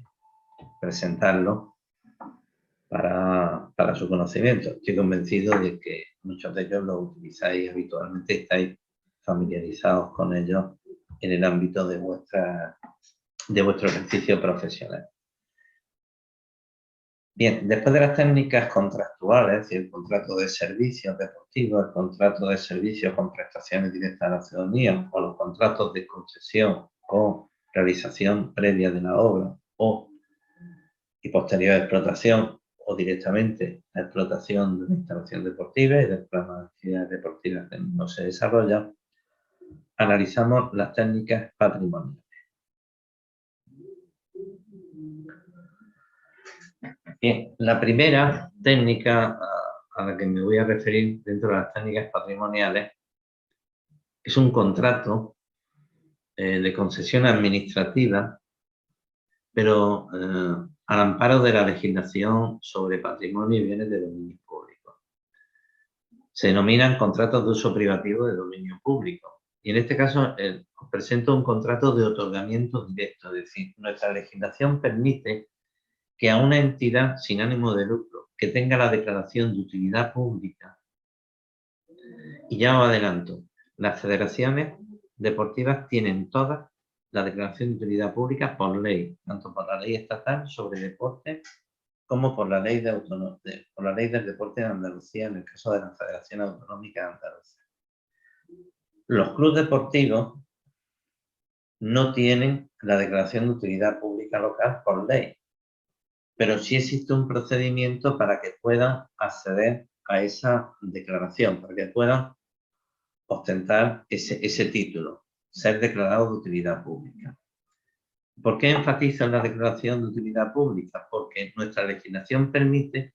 presentarlos para su conocimiento. Estoy convencido de que muchos de ellos los utilizáis habitualmente, estáis familiarizados con ellos en el ámbito de vuestro ejercicio profesional. Bien, después de las técnicas contractuales, el contrato de servicios deportivos, el contrato de servicios con prestaciones directas a la ciudadanía, o los contratos de concesión con realización previa de la obra y posterior explotación, o directamente la explotación de una instalación deportiva y de las actividades deportivas que no se desarrollan, analizamos las técnicas patrimoniales. Bien, la primera técnica a la que me voy a referir dentro de las técnicas patrimoniales es un contrato de concesión administrativa, pero al amparo de la legislación sobre patrimonio y bienes de dominio público. Se denominan contratos de uso privativo de dominio público. Y en este caso os presento un contrato de otorgamiento directo, es decir, nuestra legislación permite que a una entidad sin ánimo de lucro que tenga la declaración de utilidad pública, y ya os adelanto, las federaciones deportivas tienen todas la declaración de utilidad pública por ley, tanto por la ley estatal sobre deporte como por la ley por la ley del deporte de Andalucía en el caso de la Federación Autonómica de Andalucía. Los clubes deportivos no tienen la declaración de utilidad pública local por ley, pero sí existe un procedimiento para que puedan acceder a esa declaración, para que puedan ostentar ese título, ser declarado de utilidad pública. ¿Por qué enfatizo en la declaración de utilidad pública? Porque nuestra legislación permite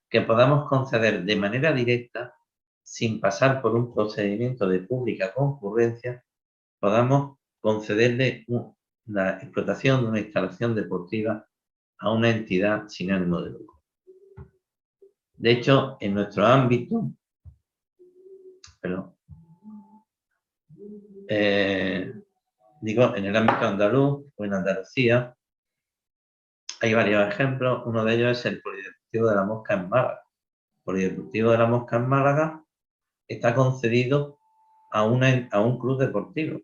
que podamos conceder de manera directa, sin pasar por un procedimiento de pública concurrencia, podamos concederle la explotación de una instalación deportiva a una entidad sin ánimo de lucro. De hecho, en nuestro ámbito, en el ámbito andaluz o en Andalucía, hay varios ejemplos. Uno de ellos es el Polideportivo de la Mosca en Málaga. El Polideportivo de la Mosca en Málaga está concedido a un club deportivo.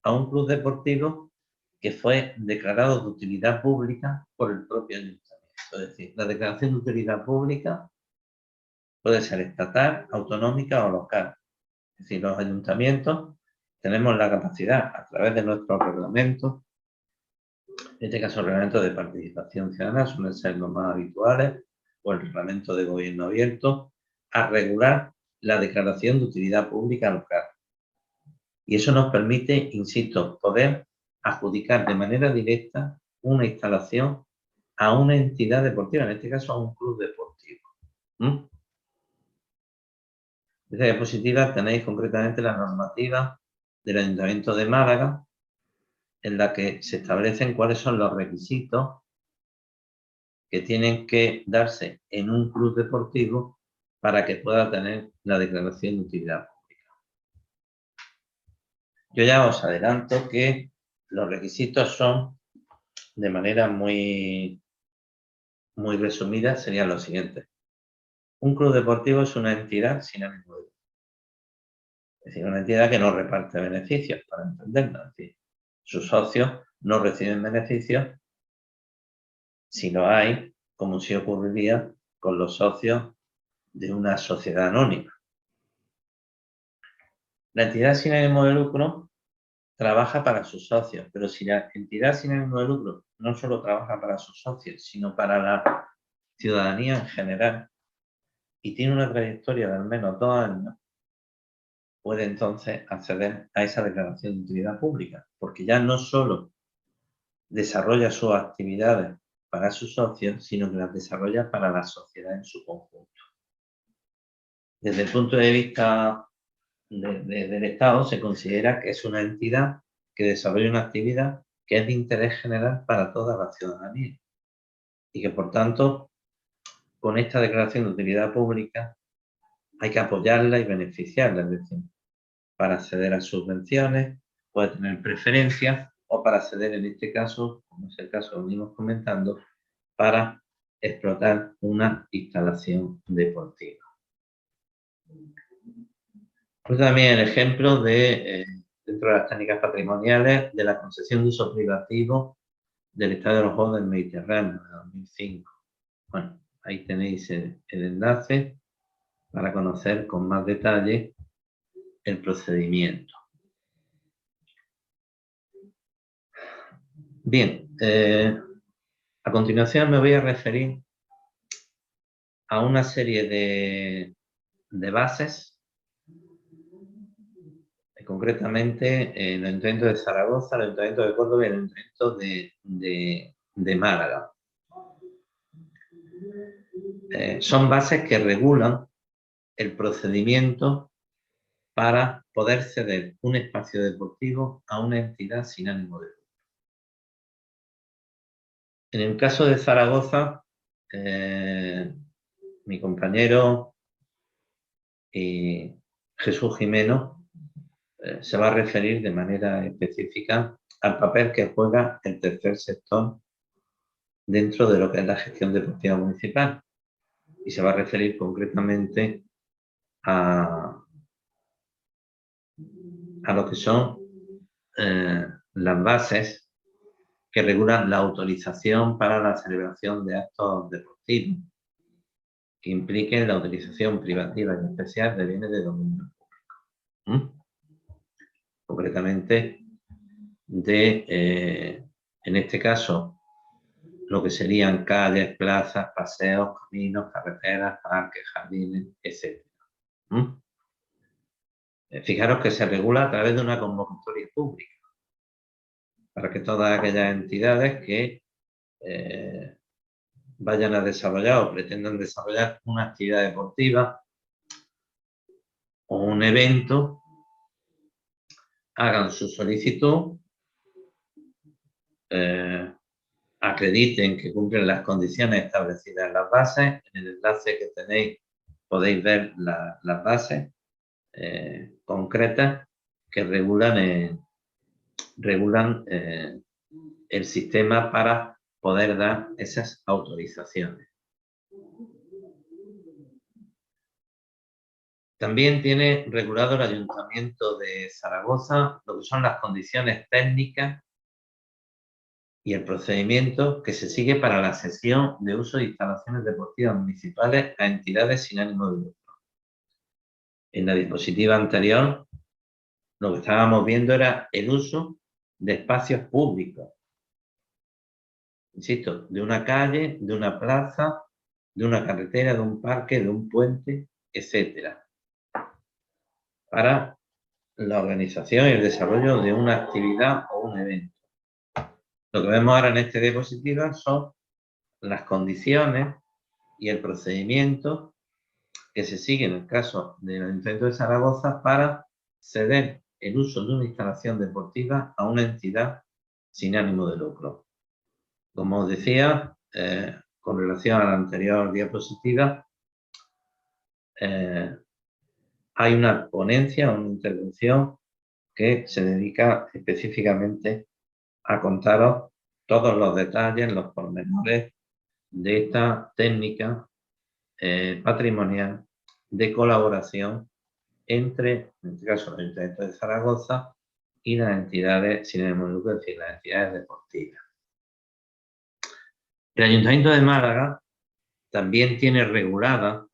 A un club deportivo que fue declarado de utilidad pública por el propio ayuntamiento. Es decir, la declaración de utilidad pública puede ser estatal, autonómica o local. Es decir, los ayuntamientos tenemos la capacidad, a través de nuestros reglamentos, en este caso el reglamento de participación ciudadana, suelen ser los más habituales, o el reglamento de gobierno abierto, a regular la declaración de utilidad pública local. Y eso nos permite, insisto, poder adjudicar de manera directa una instalación a una entidad deportiva, en este caso a un club deportivo. En esta diapositiva tenéis concretamente la normativa del Ayuntamiento de Málaga, en la que se establecen cuáles son los requisitos que tienen que darse en un club deportivo para que pueda tener la declaración de utilidad pública. Yo ya os adelanto que los requisitos son, de manera muy resumida, serían los siguientes. Un club deportivo es una entidad sin ánimo de lucro. Es decir, una entidad que no reparte beneficios, para entenderlo. Es decir, sus socios no reciben beneficios si no hay, como si ocurriría con los socios de una sociedad anónima. La entidad sin ánimo de lucro trabaja para sus socios, pero si la entidad sin ánimo de lucro no solo trabaja para sus socios, sino para la ciudadanía en general, y tiene una trayectoria de al menos 2 años, puede entonces acceder a esa declaración de utilidad pública, porque ya no solo desarrolla sus actividades para sus socios, sino que las desarrolla para la sociedad en su conjunto. Desde el punto de vista del Estado, se considera que es una entidad que desarrolla una actividad que es de interés general para toda la ciudadanía y que, por tanto, con esta declaración de utilidad pública hay que apoyarla y beneficiarla, es decir, para acceder a subvenciones, puede tener preferencias, o para acceder, en este caso, como es el caso que venimos comentando, para explotar una instalación deportiva. Pues también el ejemplo de, dentro de las técnicas patrimoniales, de la concesión de uso privativo del Estadio de los Juegos del Mediterráneo de 2005. Bueno, ahí tenéis el enlace para conocer con más detalle el procedimiento. Bien, a continuación me voy a referir a una serie de bases, concretamente el Ayuntamiento de Zaragoza, el Ayuntamiento de Córdoba y el Ayuntamiento de Málaga. Son bases que regulan el procedimiento para poder ceder un espacio deportivo a una entidad sin ánimo de lucro. En el caso de Zaragoza, mi compañero Jesús Jimeno se va a referir de manera específica al papel que juega el tercer sector dentro de lo que es la gestión deportiva municipal, y se va a referir concretamente a lo que son las bases que regulan la autorización para la celebración de actos deportivos que impliquen la utilización privativa y especial de bienes de dominio público. Concretamente, en este caso, lo que serían calles, plazas, paseos, caminos, carreteras, parques, jardines, etc. Fijaros que se regula a través de una convocatoria pública para que todas aquellas entidades que vayan a desarrollar o pretendan desarrollar una actividad deportiva o un evento hagan su solicitud, acrediten que cumplen las condiciones establecidas en las bases. En el enlace que tenéis podéis ver las bases concretas que regulan el sistema para poder dar esas autorizaciones. También tiene regulado el Ayuntamiento de Zaragoza lo que son las condiciones técnicas y el procedimiento que se sigue para la cesión de uso de instalaciones deportivas municipales a entidades sin ánimo de lucro. En la diapositiva anterior, lo que estábamos viendo era el uso de espacios públicos. Insisto, de una calle, de una plaza, de una carretera, de un parque, de un puente, etcétera, para la organización y el desarrollo de una actividad o un evento. Lo que vemos ahora en esta diapositiva son las condiciones y el procedimiento que se sigue en el caso del Ayuntamiento de Zaragoza para ceder el uso de una instalación deportiva a una entidad sin ánimo de lucro. Como os decía, con relación a la anterior diapositiva, hay una ponencia, una intervención que se dedica específicamente a contaros todos los detalles, los pormenores de esta técnica patrimonial de colaboración entre, en este caso, el Ayuntamiento de Zaragoza y las entidades sin ánimo de lucro, es decir, las entidades deportivas. El Ayuntamiento de Málaga también tiene regulada,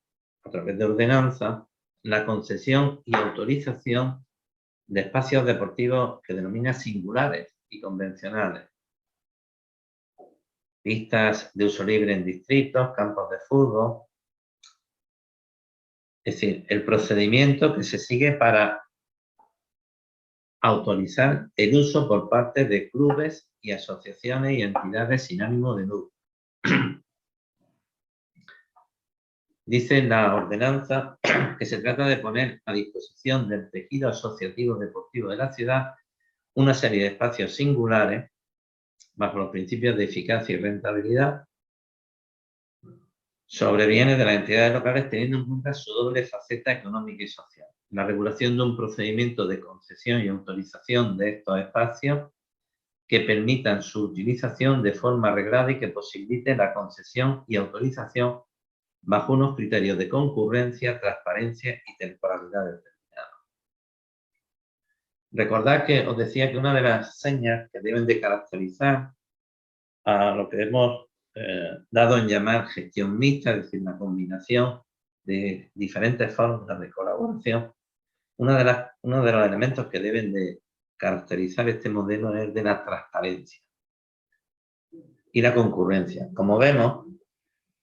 a través de ordenanza, la concesión y autorización de espacios deportivos que denomina singulares y convencionales. Pistas de uso libre en distritos, campos de fútbol. Es decir, el procedimiento que se sigue para autorizar el uso por parte de clubes y asociaciones y entidades sin ánimo de lucro. Dice la ordenanza que se trata de poner a disposición del tejido asociativo deportivo de la ciudad una serie de espacios singulares bajo los principios de eficacia y rentabilidad sobre bienes de las entidades locales, teniendo en cuenta su doble faceta económica y social. La regulación de un procedimiento de concesión y autorización de estos espacios que permitan su utilización de forma reglada y que posibilite la concesión y autorización bajo unos criterios de concurrencia, transparencia y temporalidad determinados. Recordad que os decía que una de las señas que deben de caracterizar a lo que hemos dado en llamar gestión mixta, es decir, una combinación de diferentes fórmulas de colaboración, uno de los elementos que deben de caracterizar este modelo es de la transparencia y la concurrencia. Como vemos,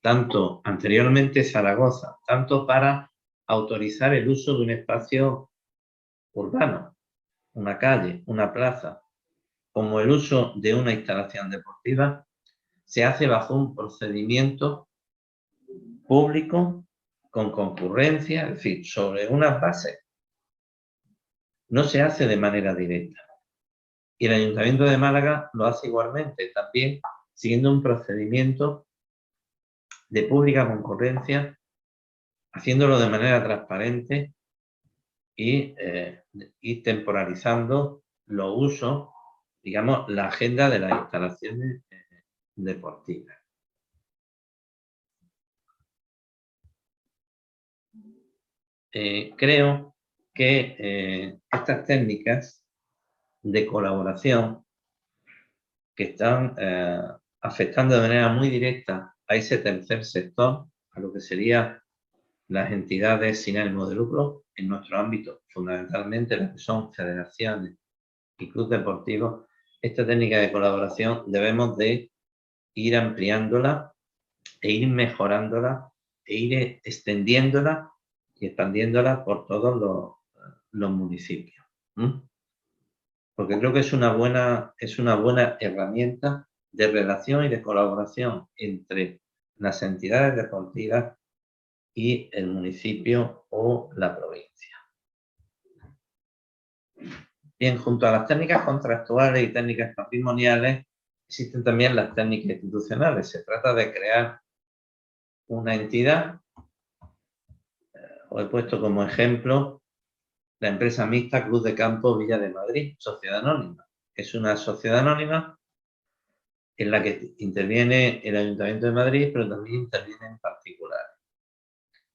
tanto anteriormente Zaragoza, tanto para autorizar el uso de un espacio urbano, una calle, una plaza, como el uso de una instalación deportiva, se hace bajo un procedimiento público con concurrencia, es decir, sobre unas bases. No se hace de manera directa. Y el Ayuntamiento de Málaga lo hace igualmente, también siguiendo un procedimiento de pública concurrencia, haciéndolo de manera transparente y temporalizando los usos, digamos, la agenda de las instalaciones deportivas. Creo que estas técnicas de colaboración que están afectando de manera muy directa a ese tercer sector, a lo que serían las entidades sin ánimo de lucro en nuestro ámbito, fundamentalmente las que son federaciones y clubes deportivos, esta técnica de colaboración debemos de ir ampliándola e ir mejorándola e ir extendiéndola y expandiéndola por todos los municipios. Porque creo que es una buena herramienta de relación y de colaboración entre las entidades deportivas y el municipio o la provincia. Bien, junto a las técnicas contractuales y técnicas patrimoniales, existen también las técnicas institucionales. Se trata de crear una entidad, os he puesto como ejemplo la empresa mixta Cruz de Campo Villa de Madrid, sociedad anónima. Es una sociedad anónima en la que interviene el Ayuntamiento de Madrid, pero también intervienen particulares.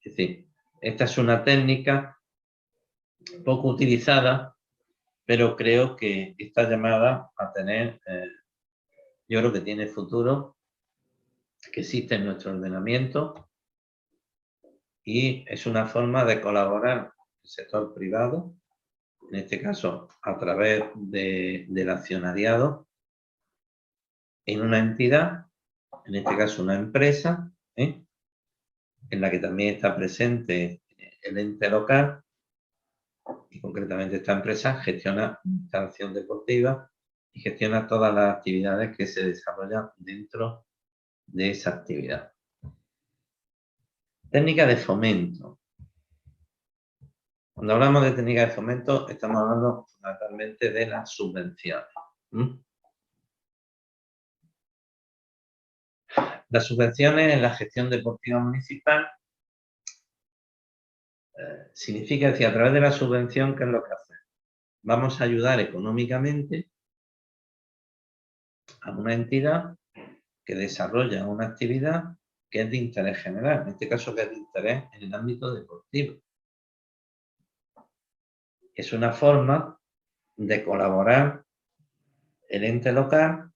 Es decir, esta es una técnica poco utilizada, pero creo que está llamada a tener, yo creo que tiene futuro, que existe en nuestro ordenamiento y es una forma de colaborar el sector privado, en este caso a través del accionariado, en una entidad, en este caso una empresa, en la que también está presente el ente local, y concretamente esta empresa gestiona instalación deportiva y gestiona todas las actividades que se desarrollan dentro de esa actividad. Técnica de fomento. Cuando hablamos de técnica de fomento, estamos hablando fundamentalmente de las subvenciones. Las subvenciones en la gestión deportiva municipal significa que a través de la subvención, ¿qué es lo que hace? Vamos a ayudar económicamente a una entidad que desarrolla una actividad que es de interés general, en este caso que es de interés en el ámbito deportivo. Es una forma de colaborar el ente local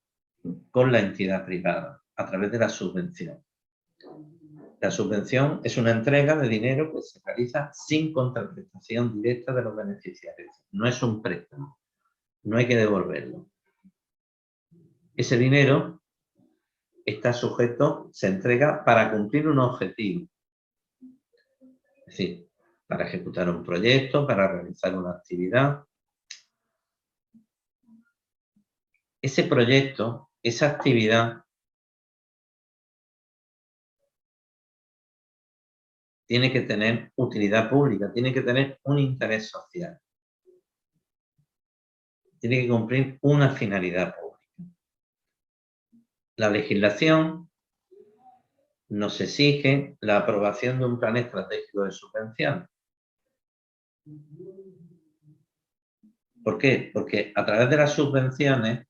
con la entidad privada a través de la subvención. La subvención es una entrega de dinero que se realiza sin contraprestación directa de los beneficiarios. No es un préstamo. No hay que devolverlo. Ese dinero está sujeto, se entrega para cumplir un objetivo. Es decir, para ejecutar un proyecto, para realizar una actividad. Ese proyecto, esa actividad, tiene que tener utilidad pública, tiene que tener un interés social. Tiene que cumplir una finalidad pública. La legislación nos exige la aprobación de un plan estratégico de subvención. ¿Por qué? Porque a través de las subvenciones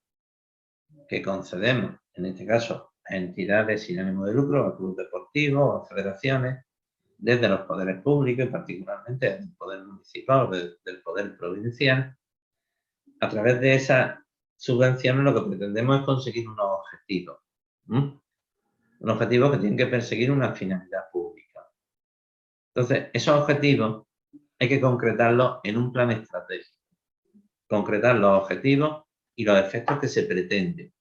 que concedemos, en este caso a entidades sin ánimo de lucro, a clubes deportivos, a federaciones, desde los poderes públicos y particularmente desde el poder municipal o del poder provincial, a través de esas subvenciones lo que pretendemos es conseguir unos objetivos. Unos objetivos que tienen que perseguir una finalidad pública. Entonces, esos objetivos hay que concretarlos en un plan estratégico. Concretar los objetivos y los efectos que se pretenden.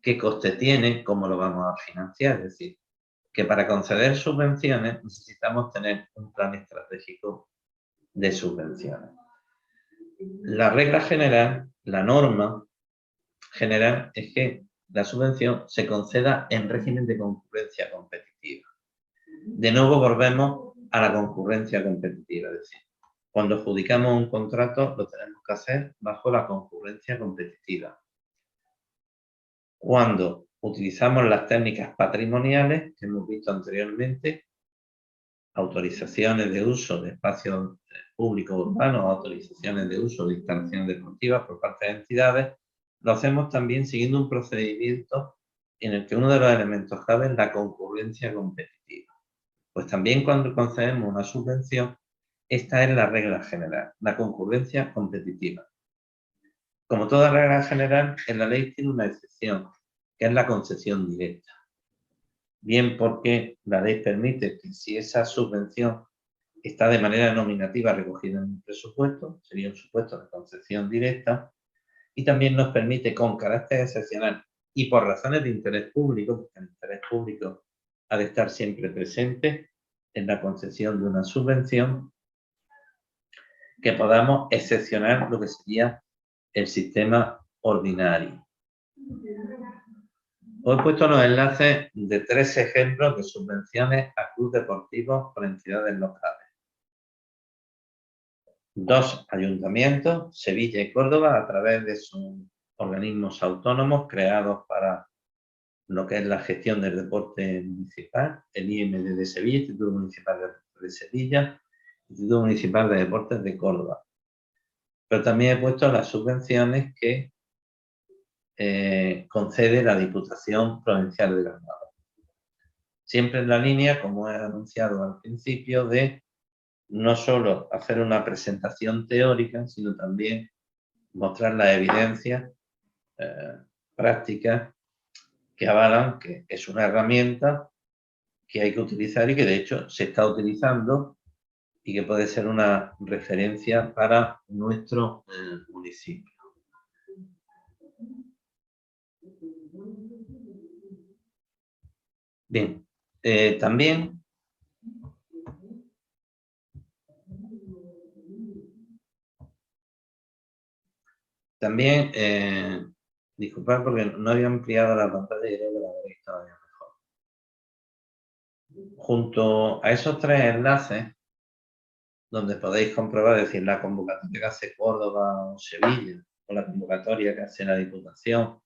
¿Qué coste tiene? ¿Cómo lo vamos a financiar? Es decir, que para conceder subvenciones necesitamos tener un plan estratégico de subvenciones. La regla general, la norma general es que la subvención se conceda en régimen de concurrencia competitiva. De nuevo volvemos a la concurrencia competitiva, es decir, cuando adjudicamos un contrato lo tenemos que hacer bajo la concurrencia competitiva. Cuando utilizamos las técnicas patrimoniales que hemos visto anteriormente, autorizaciones de uso de espacios públicos urbanos, autorizaciones de uso de instalaciones deportivas por parte de entidades, lo hacemos también siguiendo un procedimiento en el que uno de los elementos clave es la concurrencia competitiva. Pues también cuando concedemos una subvención, esta es la regla general, la concurrencia competitiva. Como toda regla general, en la ley tiene una excepción, que es la concesión directa. Bien porque la ley permite que si esa subvención está de manera nominativa recogida en un presupuesto, sería un supuesto de concesión directa, y también nos permite con carácter excepcional y por razones de interés público, porque el interés público ha de estar siempre presente en la concesión de una subvención, que podamos excepcionar lo que sería el sistema ordinario. Os he puesto los enlaces de 3 ejemplos de subvenciones a clubes deportivos por entidades locales. 2 ayuntamientos, Sevilla y Córdoba, a través de sus organismos autónomos creados para lo que es la gestión del deporte municipal, el IMD de Sevilla, Instituto Municipal de Sevilla, Instituto Municipal de Deportes de Córdoba. Pero también he puesto las subvenciones que concede la Diputación Provincial de Granada. Siempre en la línea, como he anunciado al principio, de no solo hacer una presentación teórica, sino también mostrar las evidencias prácticas que avalan que es una herramienta que hay que utilizar y que de hecho se está utilizando y que puede ser una referencia para nuestro municipio. Bien, también disculpad porque no había ampliado la pantalla y creo que la veréis todavía mejor. Junto a esos 3 enlaces, donde podéis comprobar, es decir, la convocatoria que hace Córdoba o Sevilla, o la convocatoria que hace la Diputación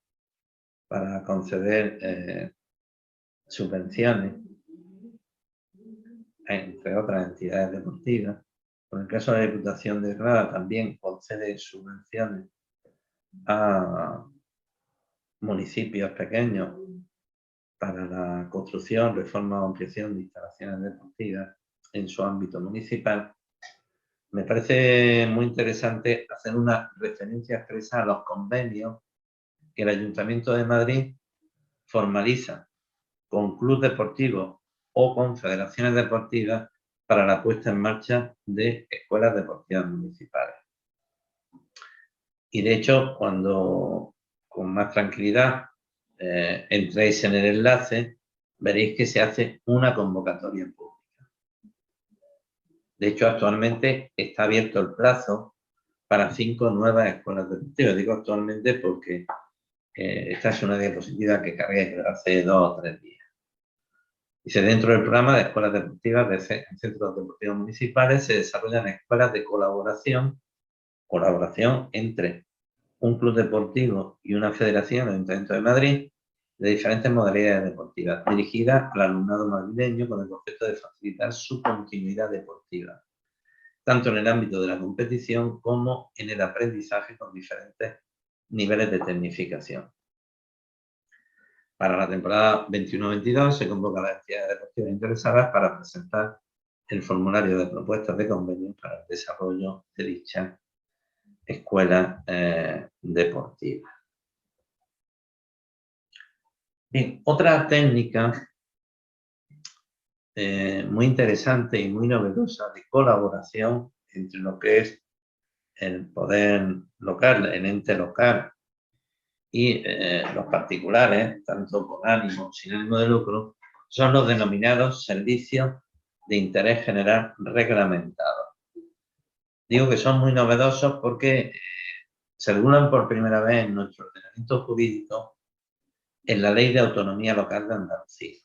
para conceder subvenciones, entre otras entidades deportivas. En el caso de la Diputación de Granada también concede subvenciones a municipios pequeños para la construcción, reforma o ampliación de instalaciones deportivas en su ámbito municipal. Me parece muy interesante hacer una referencia expresa a los convenios que el Ayuntamiento de Madrid formaliza con clubes deportivos o con federaciones deportivas para la puesta en marcha de escuelas deportivas municipales. Y de hecho, cuando con más tranquilidad entréis en el enlace, veréis que se hace una convocatoria pública. De hecho, actualmente está abierto el plazo para 5 nuevas escuelas deportivas. Digo actualmente porque esta es una diapositiva que cargué hace 2 o 3 días. Dice, dentro del programa de escuelas deportivas en centros deportivos municipales se desarrollan escuelas de colaboración entre un club deportivo y una federación del Ayuntamiento de Madrid de diferentes modalidades deportivas, dirigidas al alumnado madrileño con el objeto de facilitar su continuidad deportiva, tanto en el ámbito de la competición como en el aprendizaje con diferentes niveles de tecnificación. Para la temporada 21-22 se convoca a las entidades deportivas interesadas para presentar el formulario de propuestas de convenio para el desarrollo de dicha escuela deportiva. Bien, otra técnica muy interesante y muy novedosa de colaboración entre lo que es el poder local, el ente local y los particulares, tanto con ánimo o sin ánimo de lucro, son los denominados servicios de interés general reglamentados. Digo que son muy novedosos porque se regulan por primera vez en nuestro ordenamiento jurídico en la Ley de Autonomía Local de Andalucía.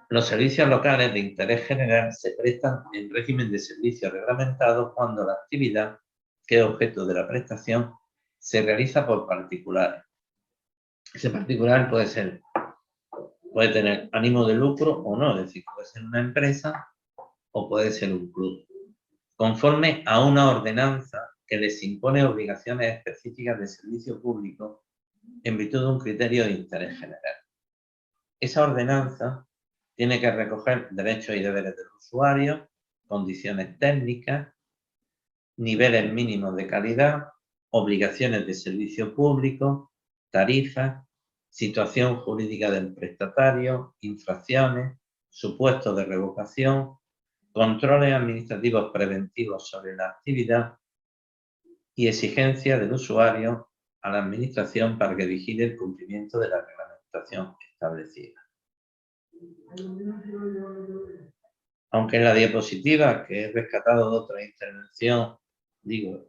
Los servicios locales de interés general se prestan en régimen de servicio reglamentado cuando la actividad que es objeto de la prestación se realiza por particulares. Ese particular puede tener ánimo de lucro o no, es decir, puede ser una empresa o puede ser un club, conforme a una ordenanza que les impone obligaciones específicas de servicio público en virtud de un criterio de interés general. Esa ordenanza tiene que recoger derechos y deberes del usuario, condiciones técnicas, niveles mínimos de calidad, obligaciones de servicio público, tarifas, situación jurídica del prestatario, infracciones, supuestos de revocación, controles administrativos preventivos sobre la actividad y exigencias del usuario a la administración para que vigile el cumplimiento de la reglamentación establecida. Aunque en la diapositiva que he rescatado de otra intervención, digo,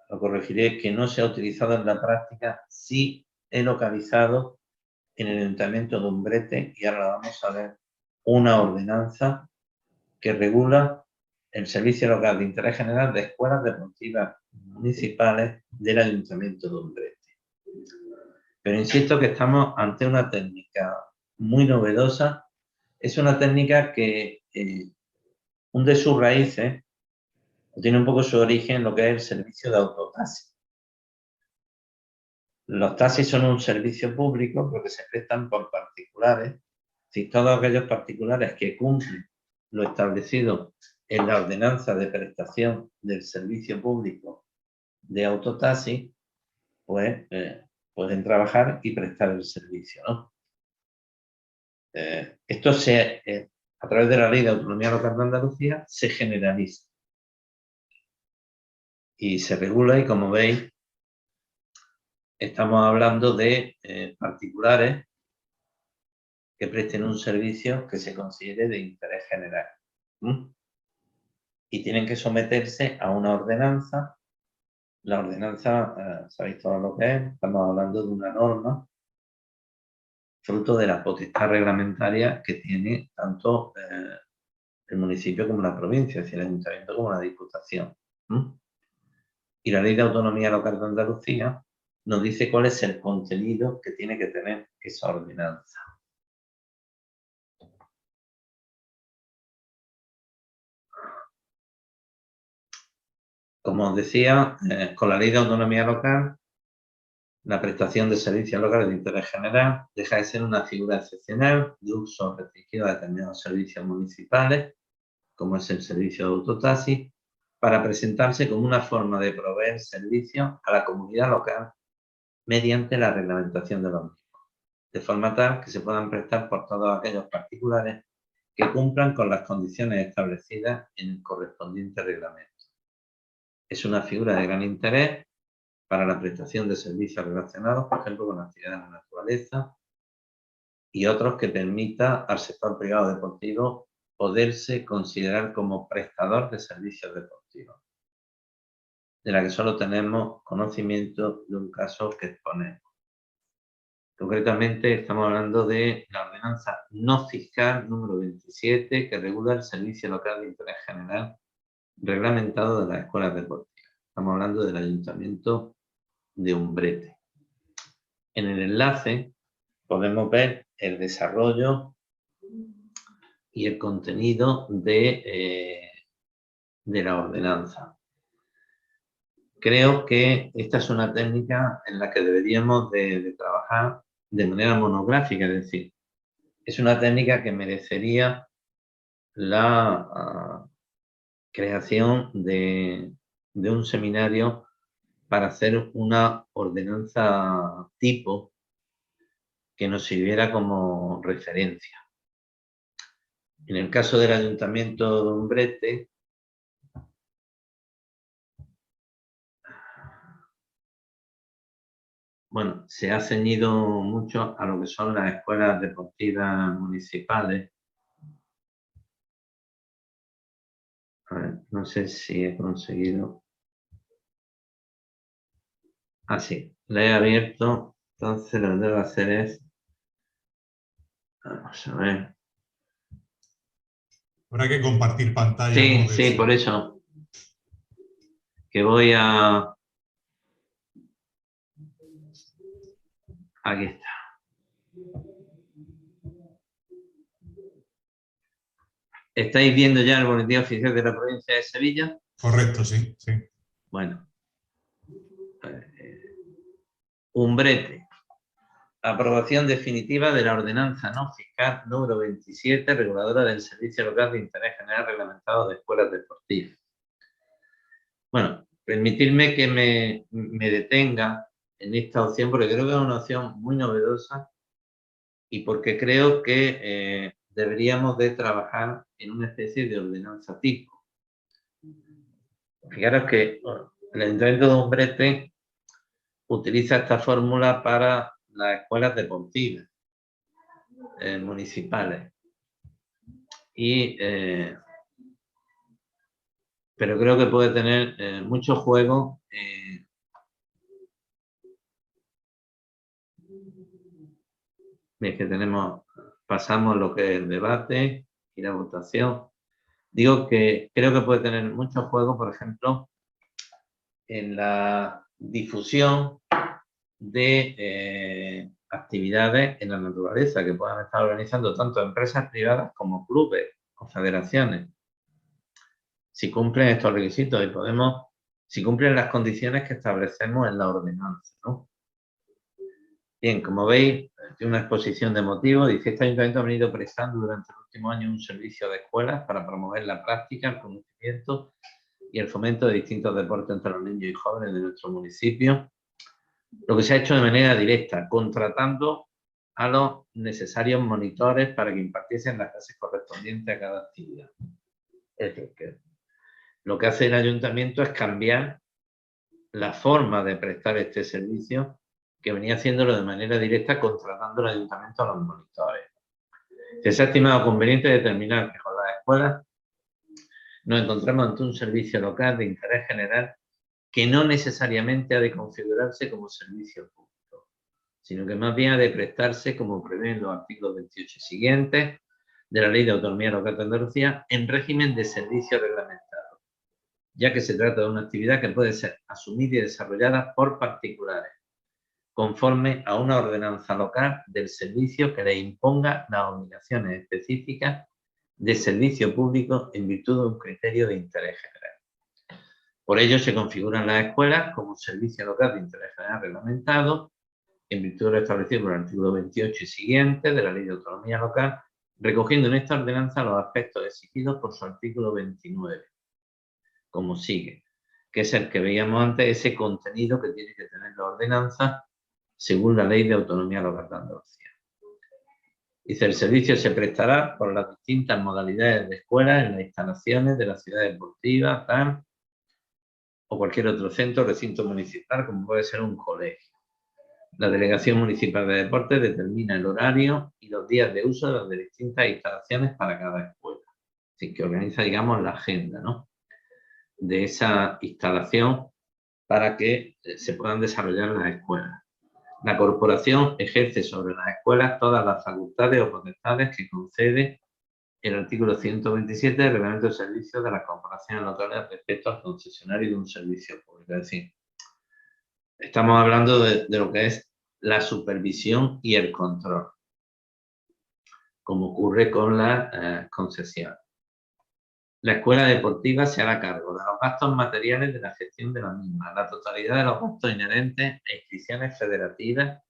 lo corregiré, que no se ha utilizado en la práctica, sí he localizado en el Ayuntamiento de Umbrete, y ahora vamos a ver, una ordenanza que regula el servicio local de interés general de escuelas deportivas municipales del Ayuntamiento de Umbrete. Pero insisto que estamos ante una técnica muy novedosa. Es una técnica que hunde sus raíces, o tiene un poco su origen en lo que es el servicio de autotaxi. Los taxis son un servicio público porque se prestan por particulares. Si todos aquellos particulares que cumplen lo establecido en la ordenanza de prestación del servicio público de autotaxi, pues pueden trabajar y prestar el servicio, ¿no? Esto a través de la Ley de Autonomía Local de Andalucía se generaliza y se regula, y como veis, estamos hablando de particulares que presten un servicio que se considere de interés general. Y tienen que someterse a una ordenanza. La ordenanza, sabéis todo lo que es, estamos hablando de una norma fruto de la potestad reglamentaria que tiene tanto el municipio como la provincia, es decir, el ayuntamiento como la diputación. Y la Ley de Autonomía Local de Andalucía nos dice cuál es el contenido que tiene que tener esa ordenanza. Como os decía, con la Ley de Autonomía Local, la prestación de servicios locales de interés general deja de ser una figura excepcional de uso restringido a determinados servicios municipales, como es el servicio de autotaxi, para presentarse como una forma de proveer servicios a la comunidad local mediante la reglamentación de los mismos, de forma tal que se puedan prestar por todos aquellos particulares que cumplan con las condiciones establecidas en el correspondiente reglamento. Es una figura de gran interés para la prestación de servicios relacionados, por ejemplo, con actividades de la naturaleza y otros que permita al sector privado deportivo poderse considerar como prestador de servicios deportivos, de la que solo tenemos conocimiento de un caso que exponemos. Concretamente estamos hablando de la ordenanza no fiscal número 27 que regula el servicio local de interés general reglamentado de las escuelas deportivas. Estamos hablando del Ayuntamiento de Umbrete. En el enlace podemos ver el desarrollo y el contenido de la ordenanza. Creo que esta es una técnica en la que deberíamos de trabajar de manera monográfica, es decir, es una técnica que merecería la creación de un seminario para hacer una ordenanza tipo que nos sirviera como referencia. En el caso del Ayuntamiento de Umbrete, bueno, se ha ceñido mucho a lo que son las escuelas deportivas municipales. A ver, no sé si he conseguido. Ah, sí, la he abierto. Entonces lo que debo hacer es. Vamos a ver. Habrá que compartir pantalla. Sí, ¿no? sí, por eso. Que voy a. Aquí está. ¿Estáis viendo ya el boletín oficial de la provincia de Sevilla? Correcto, sí, sí. Bueno. Umbrete. Aprobación definitiva de la ordenanza no fiscal número 27, reguladora del servicio local de interés general reglamentado de escuelas deportivas. Bueno, permitirme que me detenga en esta opción, porque creo que es una opción muy novedosa y porque creo que deberíamos de trabajar en una especie de ordenanza tipo. Fijaros que el Ayuntamiento de Umbrete utiliza esta fórmula para las escuelas deportivas municipales. Pero creo que puede tener mucho juego. Es que pasamos lo que es el debate y la votación. Digo que creo que puede tener mucho juego, por ejemplo, en la difusión de actividades en la naturaleza que puedan estar organizando tanto empresas privadas como clubes o federaciones. Si cumplen estos requisitos y si cumplen las condiciones que establecemos en la ordenanza, ¿no? Bien, como veis, tiene una exposición de motivos. Dice, este ayuntamiento ha venido prestando durante el último año un servicio de escuelas para promover la práctica, el conocimiento y el fomento de distintos deportes entre los niños y jóvenes de nuestro municipio. Lo que se ha hecho de manera directa, contratando a los necesarios monitores para que impartiesen las clases correspondientes a cada actividad. Es decir, que lo que hace el ayuntamiento es cambiar la forma de prestar este servicio, que venía haciéndolo de manera directa contratando al ayuntamiento a los monitores. Se ha estimado conveniente determinar que con las escuelas nos encontramos ante un servicio local de interés general que no necesariamente ha de configurarse como servicio público, sino que más bien ha de prestarse, como prevén los artículos 28 siguientes de la Ley de Autonomía Local de Andalucía, en régimen de servicio reglamentado, ya que se trata de una actividad que puede ser asumida y desarrollada por particulares, conforme a una ordenanza local del servicio que le imponga las obligaciones específicas de servicio público en virtud de un criterio de interés general. Por ello, se configuran las escuelas como servicio local de interés general reglamentado, en virtud de lo establecido por el artículo 28 y siguiente de la Ley de Autonomía Local, recogiendo en esta ordenanza los aspectos exigidos por su artículo 29, como sigue, que es el que veíamos antes, ese contenido que tiene que tener la ordenanza según la Ley de Autonomía Local de Andalucía. Dice, el servicio se prestará por las distintas modalidades de escuelas en las instalaciones de la ciudad deportiva, tal, o cualquier otro centro o recinto municipal, como puede ser un colegio. La Delegación Municipal de Deportes determina el horario y los días de uso de las distintas instalaciones para cada escuela. Así que organiza, digamos, la agenda, ¿no?, de esa instalación para que se puedan desarrollar las escuelas. La corporación ejerce sobre las escuelas todas las facultades o potestades que concede el artículo 127 del Reglamento de Servicios de las corporaciones locales respecto al concesionario de un servicio público. Es decir, estamos hablando de lo que es la supervisión y el control, como ocurre con la concesión. La escuela deportiva se hará cargo de los gastos materiales de la gestión de la misma, la totalidad de los gastos inherentes a inscripciones federativas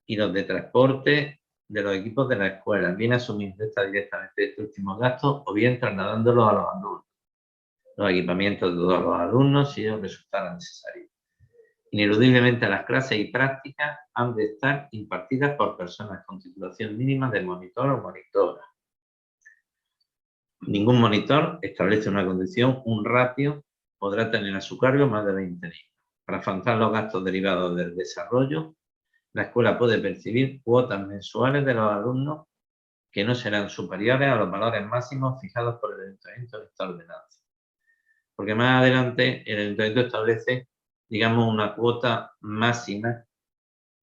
y los de transporte de los equipos de la escuela, bien asumiendo directamente estos últimos gastos o bien trasladándolos a los alumnos. Los equipamientos de todos los alumnos, si ellos resultaran necesarios. Ineludiblemente las clases y prácticas han de estar impartidas por personas con titulación mínima de monitor o monitora. Ningún monitor establece una condición, un ratio, podrá tener a su cargo más de 20 niños. Para afrontar los gastos derivados del desarrollo, la escuela puede percibir cuotas mensuales de los alumnos que no serán superiores a los valores máximos fijados por el ayuntamiento en esta ordenanza. Porque más adelante el ayuntamiento establece, digamos, una cuota máxima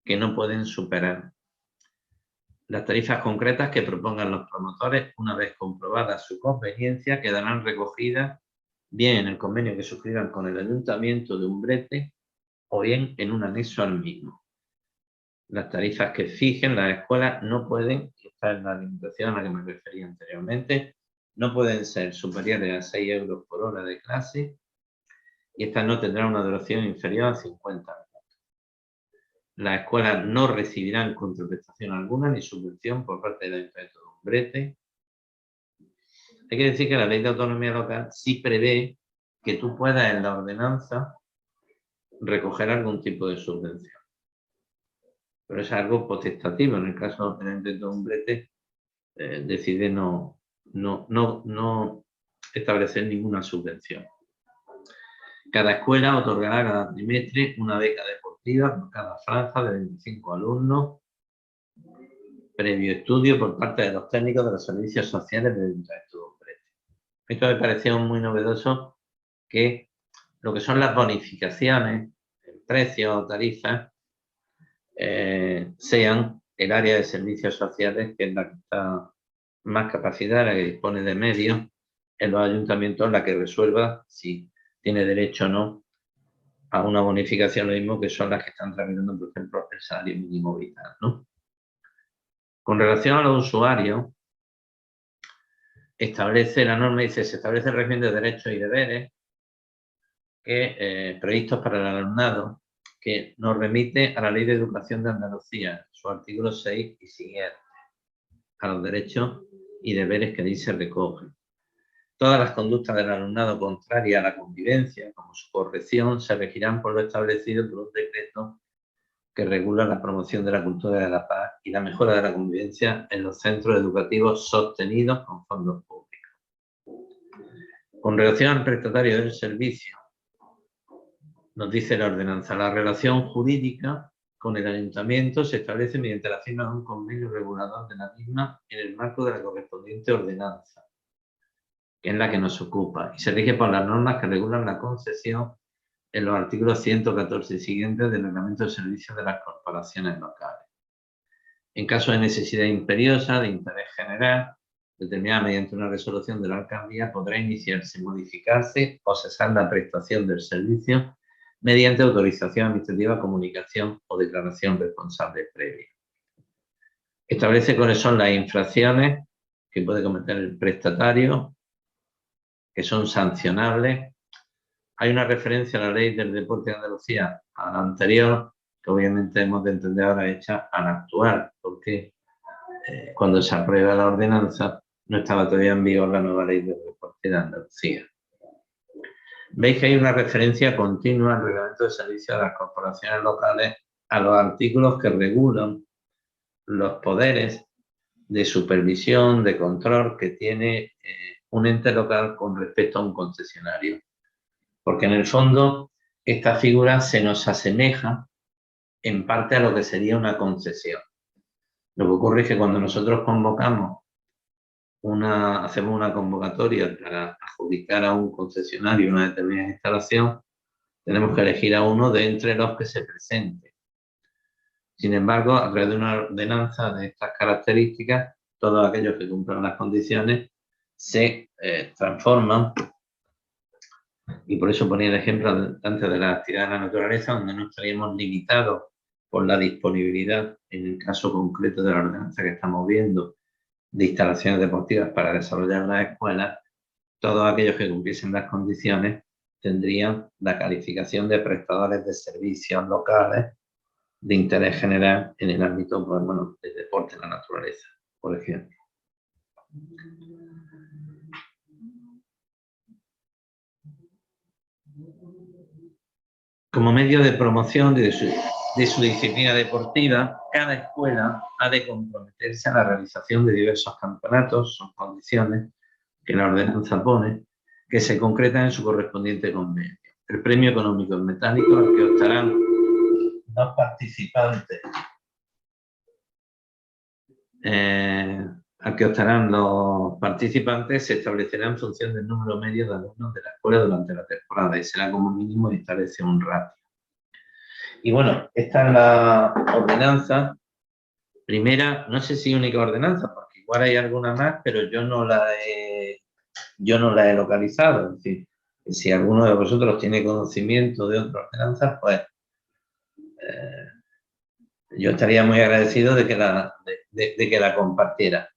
que no pueden superar. Las tarifas concretas que propongan los promotores, una vez comprobada su conveniencia, quedarán recogidas bien en el convenio que suscriban con el ayuntamiento de Umbrete o bien en un anexo al mismo. Las tarifas que fijen las escuelas no pueden, esta es la limitación a la que me refería anteriormente, no pueden ser superiores a 6 euros por hora de clase y estas no tendrán una duración inferior a 50 minutos. Las escuelas no recibirán contraprestación alguna ni subvención por parte del Ayuntamiento de Umbrete. Hay que decir que la Ley de Autonomía Local sí prevé que tú puedas en la ordenanza recoger algún tipo de subvención. Pero es algo potestativo. En el caso del Ayuntamiento de Umbrete decide no establecer ninguna subvención. Cada escuela otorgará cada trimestre una beca deportiva por cada franja de 25 alumnos, previo estudio por parte de los técnicos de los servicios sociales del Ayuntamiento de Umbrete. Esto me pareció muy novedoso, que lo que son las bonificaciones, el precio o tarifas, sean el área de servicios sociales, que es la que está más capacidad, la que dispone de medios en los ayuntamientos, la que resuelva si tiene derecho o no a una bonificación, lo mismo que son las que están tramitando, por ejemplo, el salario mínimo vital, ¿no? Con relación a los usuarios, establece la norma, dice, se establece el régimen de derechos y deberes que, previstos para el alumnado, que nos remite a la Ley de Educación de Andalucía, su artículo 6 y siguiente, a los derechos y deberes que ahí se recogen. Todas las conductas del alumnado contrarias a la convivencia, como su corrección, se regirán por lo establecido por un decreto que regula la promoción de la cultura de la paz y la mejora de la convivencia en los centros educativos sostenidos con fondos públicos. Con relación al prestatario del servicio, nos dice la ordenanza, la relación jurídica con el ayuntamiento se establece mediante la firma de un convenio regulador de la misma en el marco de la correspondiente ordenanza, que es la que nos ocupa, y se rige por las normas que regulan la concesión en los artículos 114 y siguientes del Reglamento de Servicios de las Corporaciones Locales. En caso de necesidad imperiosa, de interés general, determinada mediante una resolución de la alcaldía, podrá iniciarse, modificarse o cesar la prestación del servicio mediante autorización administrativa, comunicación o declaración responsable previa. Establece cuáles son las infracciones que puede cometer el prestatario, que son sancionables. Hay una referencia a la Ley del Deporte de Andalucía, a la anterior, que obviamente hemos de entender ahora hecha a la actual, porque cuando se aprueba la ordenanza no estaba todavía en vigor la nueva Ley del Deporte de Andalucía. Veis que hay una referencia continua al Reglamento de Servicios de las Corporaciones Locales a los artículos que regulan los poderes de supervisión, de control que tiene un ente local con respecto a un concesionario. Porque en el fondo esta figura se nos asemeja en parte a lo que sería una concesión. Lo que ocurre es que cuando nosotros hacemos una convocatoria para adjudicar a un concesionario una determinada instalación, tenemos que elegir a uno de entre los que se presente. Sin embargo, a través de una ordenanza de estas características, todos aquellos que cumplan las condiciones se transforman, y por eso ponía el ejemplo antes de la actividad de la naturaleza, donde no estaríamos limitados por la disponibilidad, en el caso concreto de la ordenanza que estamos viendo, de instalaciones deportivas para desarrollar las escuelas. Todos aquellos que cumpliesen las condiciones tendrían la calificación de prestadores de servicios locales de interés general en el ámbito, pues, bueno, del deporte en la naturaleza, por ejemplo. Como medio de promoción de su disciplina deportiva, cada escuela ha de comprometerse a la realización de diversos campeonatos, son condiciones que la ordenanza pone, que se concretan en su correspondiente convenio. El premio económico en metálico al que optarán dos participantes, al que optarán los participantes, se establecerá en función del número medio de alumnos de la escuela durante la temporada y será como mínimo de establece un ratio. Y bueno, esta es la ordenanza primera, no sé si única ordenanza, porque igual hay alguna más, pero yo no la he localizado. Es decir, si alguno de vosotros tiene conocimiento de otras ordenanzas, pues yo estaría muy agradecido de que la compartiera.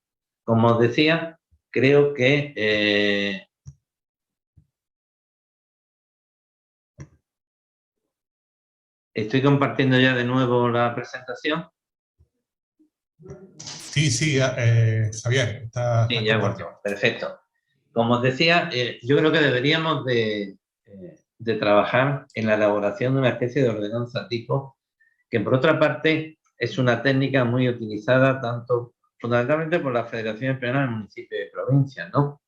Como os decía, creo que estoy compartiendo ya de nuevo la presentación. Sí, Javier, está Sí, ya bueno, perfecto. Como os decía, yo creo que deberíamos de trabajar en la elaboración de una especie de ordenanza tipo, que por otra parte es una técnica muy utilizada tanto fundamentalmente por las federaciones peruanas de municipios y provincias, ¿no?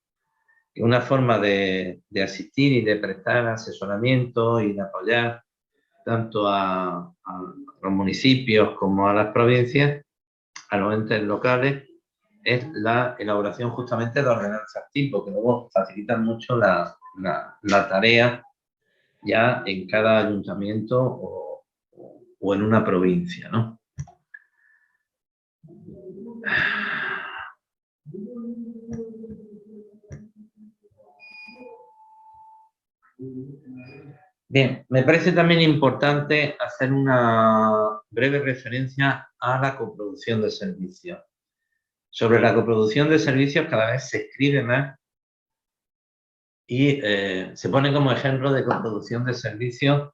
Que una forma de asistir y de prestar asesoramiento y de apoyar tanto a los municipios como a las provincias, a los entes locales, es la elaboración justamente de ordenanzas tipo, que luego facilitan mucho la tarea ya en cada ayuntamiento o en una provincia, ¿no? Bien, me parece también importante hacer una breve referencia a la coproducción de servicios. Sobre la coproducción de servicios cada vez se escribe más y se pone como ejemplo de coproducción de servicios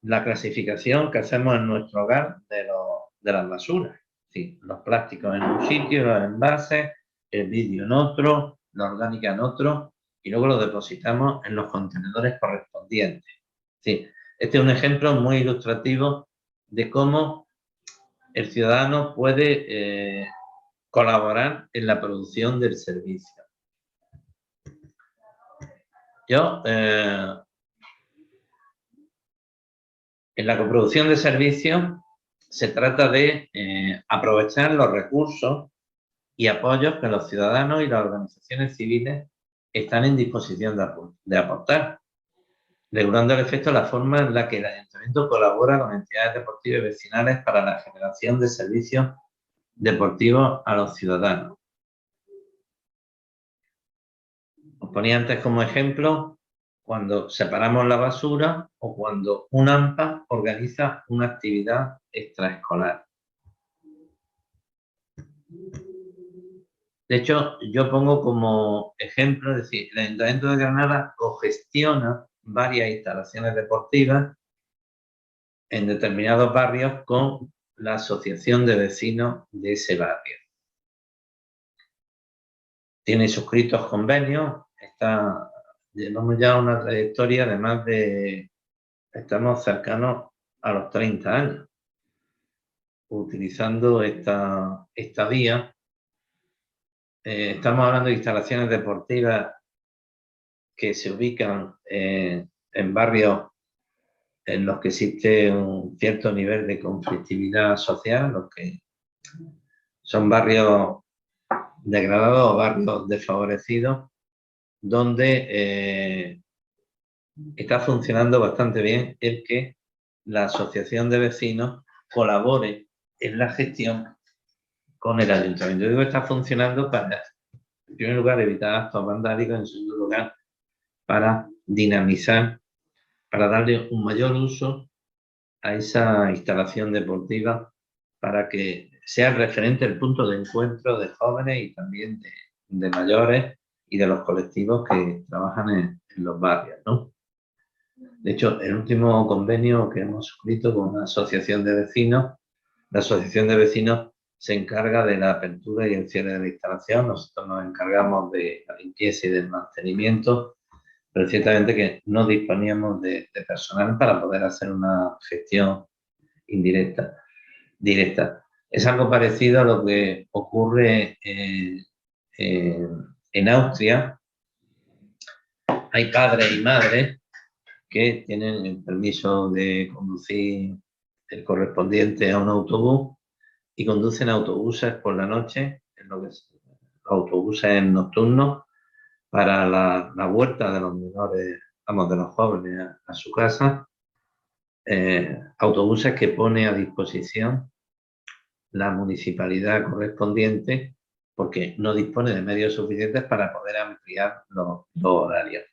la clasificación que hacemos en nuestro hogar de las basuras. Sí, los plásticos en un sitio, los envases, el vidrio en otro, la orgánica en otro, y luego lo depositamos en los contenedores correspondientes. Sí, este es un ejemplo muy ilustrativo de cómo el ciudadano puede colaborar en la producción del servicio. En la coproducción de servicios se trata de aprovechar los recursos y apoyos que los ciudadanos y las organizaciones civiles están en disposición de aportar, regulando al efecto la forma en la que el ayuntamiento colabora con entidades deportivas y vecinales para la generación de servicios deportivos a los ciudadanos. Os ponía antes como ejemplo cuando separamos la basura o cuando un AMPA organiza una actividad extraescolar. De hecho, yo pongo como ejemplo, es decir, el Ayuntamiento de Granada cogestiona varias instalaciones deportivas en determinados barrios con la asociación de vecinos de ese barrio. Tiene suscritos convenios, llevamos ya una trayectoria de estamos cercanos a los 30 años. utilizando esta vía. Estamos hablando de instalaciones deportivas que se ubican en barrios en los que existe un cierto nivel de conflictividad social, los que son barrios degradados o barrios desfavorecidos, donde está funcionando bastante bien el que la asociación de vecinos colabore en la gestión con el ayuntamiento. Yo digo que está funcionando para, en primer lugar, evitar actos vandálicos, en segundo lugar, para dinamizar, para darle un mayor uso a esa instalación deportiva, para que sea el referente, el punto de encuentro de jóvenes y también de mayores y de los colectivos que trabajan en los barrios, ¿no? De hecho, el último convenio que hemos suscrito con una asociación de vecinos, la asociación de vecinos se encarga de la apertura y el cierre de la instalación, nosotros nos encargamos de la limpieza y del mantenimiento, pero ciertamente que no disponíamos de personal para poder hacer una gestión indirecta, directa. Es algo parecido a lo que ocurre en Austria. Hay padres y madres que tienen el permiso de conducir el correspondiente a un autobús y conducen autobuses por la noche, en lo que es, autobuses nocturnos, para la vuelta de los menores, vamos, de los jóvenes a su casa, autobuses que pone a disposición la municipalidad correspondiente porque no dispone de medios suficientes para poder ampliar los horarios.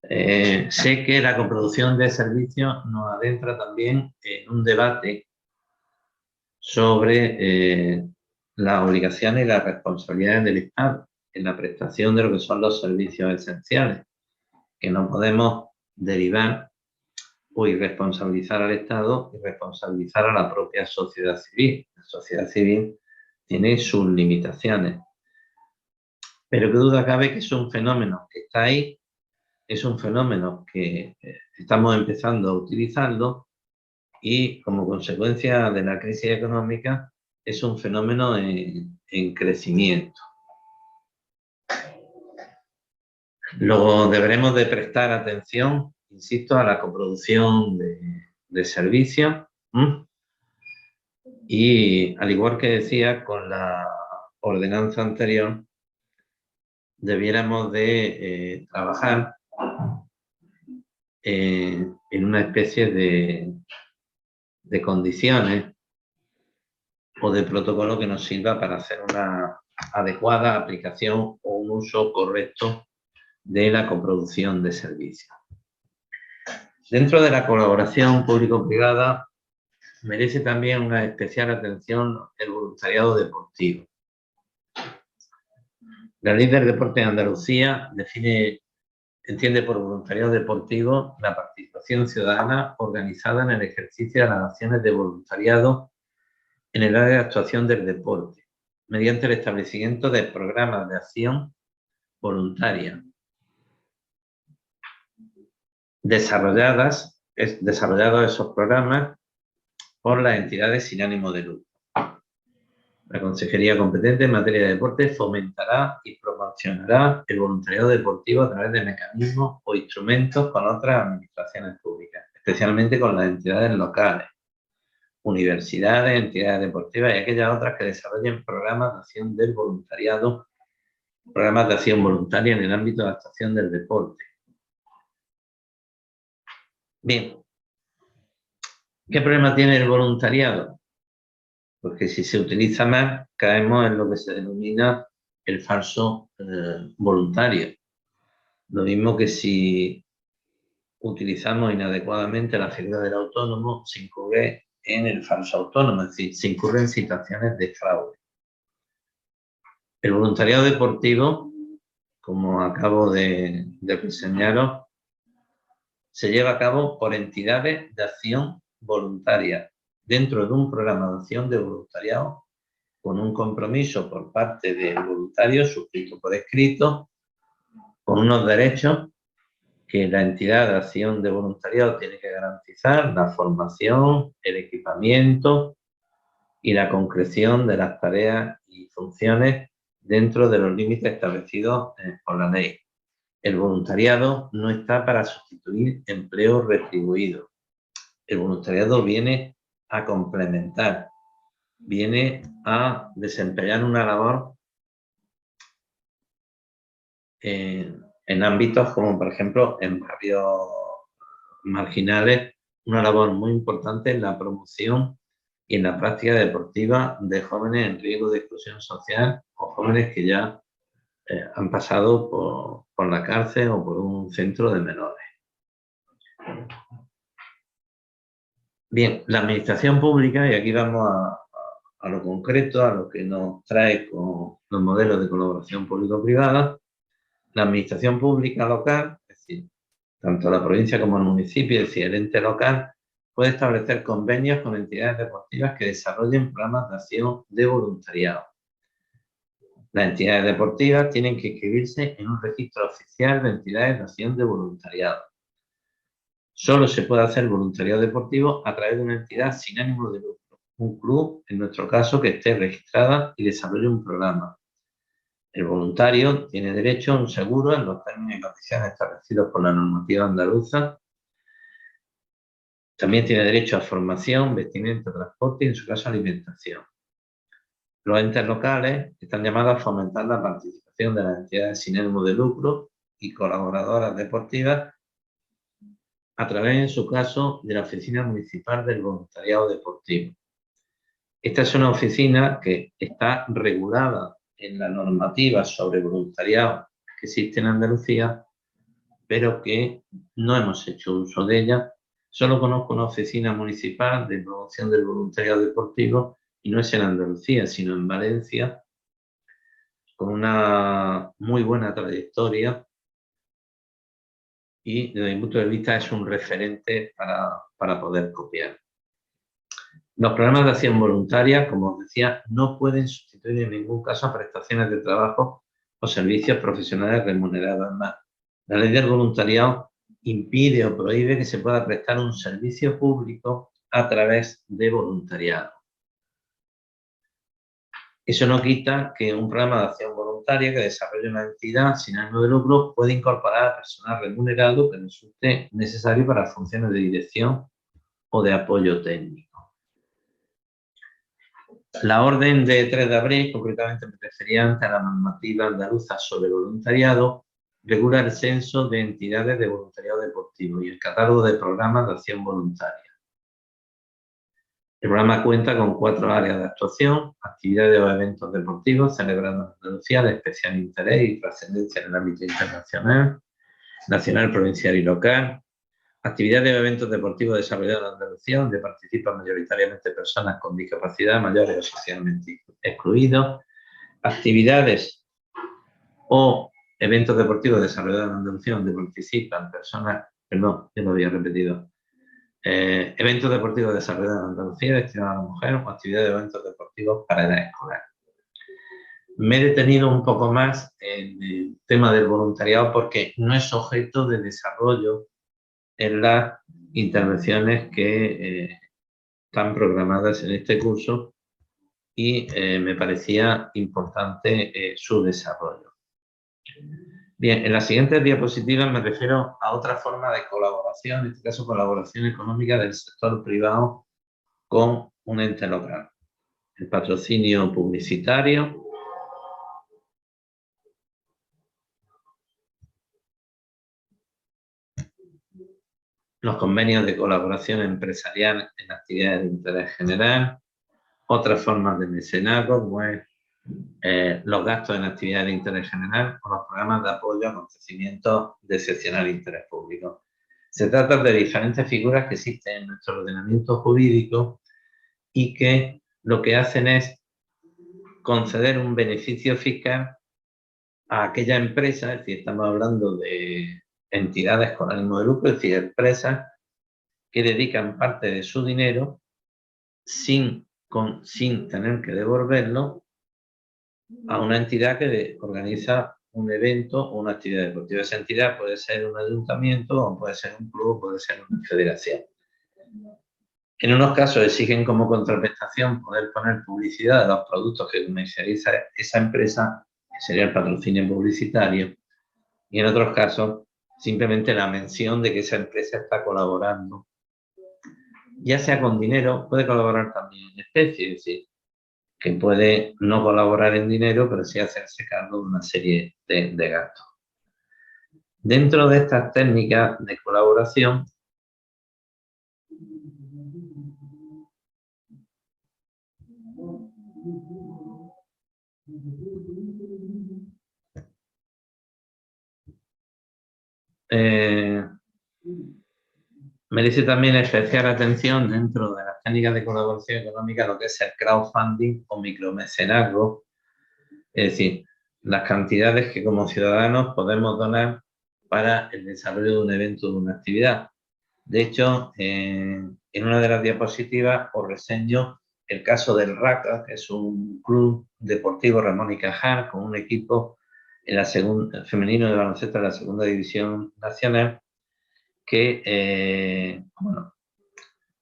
Sé que la coproducción de servicios nos adentra también en un debate sobre las obligaciones y las responsabilidades del Estado en la prestación de lo que son los servicios esenciales, que no podemos derivar o irresponsabilizar al Estado y responsabilizar a la propia sociedad civil. La sociedad civil tiene sus limitaciones, pero qué duda cabe que es un fenómeno que está ahí, es un fenómeno que estamos empezando a utilizarlo y como consecuencia de la crisis económica es un fenómeno en crecimiento. Luego deberemos de prestar atención, insisto, a la coproducción de servicios y al igual que decía con la ordenanza anterior, debiéramos de trabajar en una especie de condiciones o de protocolo que nos sirva para hacer una adecuada aplicación o un uso correcto de la coproducción de servicios. Dentro de la colaboración público-privada merece también una especial atención el voluntariado deportivo. La Ley del Deporte de Andalucía entiende por voluntariado deportivo la participación ciudadana organizada en el ejercicio de las acciones de voluntariado en el área de actuación del deporte, mediante el establecimiento de programas de acción voluntaria desarrollados esos programas por las entidades sin ánimo de lucro. La Consejería competente en materia de deporte fomentará y promocionará el voluntariado deportivo a través de mecanismos o instrumentos con otras administraciones públicas, especialmente con las entidades locales, universidades, entidades deportivas y aquellas otras que desarrollen programas de acción del voluntariado, programas de acción voluntaria en el ámbito de la actuación del deporte. Bien, ¿qué problema tiene el voluntariado? Porque si se utiliza más, caemos en lo que se denomina el falso voluntario. Lo mismo que si utilizamos inadecuadamente la figura del autónomo, se incurre en el falso autónomo, es decir, se incurre en situaciones de fraude. El voluntariado deportivo, como acabo de reseñaros, se lleva a cabo por entidades de acción voluntaria dentro de un programa de acción de voluntariado con un compromiso por parte del voluntario suscrito por escrito, con unos derechos que la entidad de acción de voluntariado tiene que garantizar: la formación, el equipamiento, y la concreción de las tareas y funciones dentro de los límites establecidos por la ley. El voluntariado no está para sustituir empleo retribuido. El voluntariado viene a complementar, viene a desempeñar una labor en ámbitos como, por ejemplo, en barrios marginales, una labor muy importante en la promoción y en la práctica deportiva de jóvenes en riesgo de exclusión social o jóvenes que ya han pasado por la cárcel o por un centro de menores. Bien, la administración pública, y aquí vamos a lo concreto, a lo que nos trae con los modelos de colaboración público-privada. La administración pública local, es decir, tanto la provincia como el municipio, es decir, el ente local, puede establecer convenios con entidades deportivas que desarrollen programas de acción de voluntariado. Las entidades deportivas tienen que inscribirse en un registro oficial de entidades de acción de voluntariado. Solo se puede hacer voluntariado deportivo a través de una entidad sin ánimo de lucro, un club, en nuestro caso, que esté registrada y desarrolle un programa. El voluntario tiene derecho a un seguro en los términos y condiciones establecidos por la normativa andaluza. También tiene derecho a formación, vestimenta, transporte y, en su caso, alimentación. Los entes locales están llamados a fomentar la participación de las entidades sin ánimo de lucro y colaboradoras deportivas a través, en su caso, de la Oficina Municipal del Voluntariado Deportivo. Esta es una oficina que está regulada en la normativa sobre voluntariado que existe en Andalucía, pero que no hemos hecho uso de ella. Solo conozco una oficina municipal de promoción del voluntariado deportivo y no es en Andalucía, sino en Valencia, con una muy buena trayectoria y desde mi punto de vista es un referente para poder copiar. Los programas de acción voluntaria, como os decía, no pueden sustituir en ningún caso a prestaciones de trabajo o servicios profesionales remunerados. Además, la ley del voluntariado impide o prohíbe que se pueda prestar un servicio público a través de voluntariado. Eso no quita que un programa de acción voluntaria que desarrolle una entidad sin ánimo de lucro puede incorporar a personal remunerado que resulte necesario para funciones de dirección o de apoyo técnico. La orden de 3 de abril, concretamente me refería antes a la normativa andaluza sobre voluntariado, regula el censo de entidades de voluntariado deportivo y el catálogo de programas de acción voluntaria. El programa cuenta con 4 áreas de actuación: actividades o eventos deportivos celebrados en Andalucía de especial interés y trascendencia en el ámbito internacional, nacional, provincial y local; actividades o eventos deportivos desarrollados en Andalucía, donde participan mayoritariamente personas con discapacidad, mayores o socialmente excluidos; actividades o eventos deportivos desarrollados en Andalucía, donde participan personas, perdón, ya lo había repetido, eventos deportivos desarrollados en Andalucía destinados a la mujer o actividades de eventos deportivos para edad escolar. Me he detenido un poco más en el tema del voluntariado porque no es objeto de desarrollo en las intervenciones que están programadas en este curso y me parecía importante su desarrollo. Bien, en las siguientes diapositivas me refiero a otra forma de colaboración, en este caso colaboración económica del sector privado con un ente local. El patrocinio publicitario, los convenios de colaboración empresarial en actividades de interés general, otras formas de mecenazgo, como es los gastos en actividades de interés general o los programas de apoyo a acontecimientos de excepcional interés público. Se trata de diferentes figuras que existen en nuestro ordenamiento jurídico y que lo que hacen es conceder un beneficio fiscal a aquella empresa, es decir, estamos hablando de entidades con ánimo de lucro, es decir, empresas que dedican parte de su dinero sin tener que devolverlo a una entidad que organiza un evento o una actividad deportiva. Esa entidad puede ser un ayuntamiento, o puede ser un club, puede ser una federación. En unos casos exigen como contraprestación poder poner publicidad de los productos que comercializa esa empresa, que sería el patrocinio publicitario, y en otros casos simplemente la mención de que esa empresa está colaborando, ya sea con dinero, puede colaborar también en especie, es decir, que puede no colaborar en dinero, pero sí hacerse cargo de una serie de gastos. Dentro de estas técnicas de colaboración, merece también especial atención dentro de las técnicas de colaboración económica lo que es el crowdfunding o micromecenazgo, es decir, las cantidades que como ciudadanos podemos donar para el desarrollo de un evento o de una actividad. De hecho, en una de las diapositivas os reseño el caso del RACA, que es un club deportivo Ramón y Cajal, con un equipo en la femenino de baloncesto en la segunda división nacional, que bueno,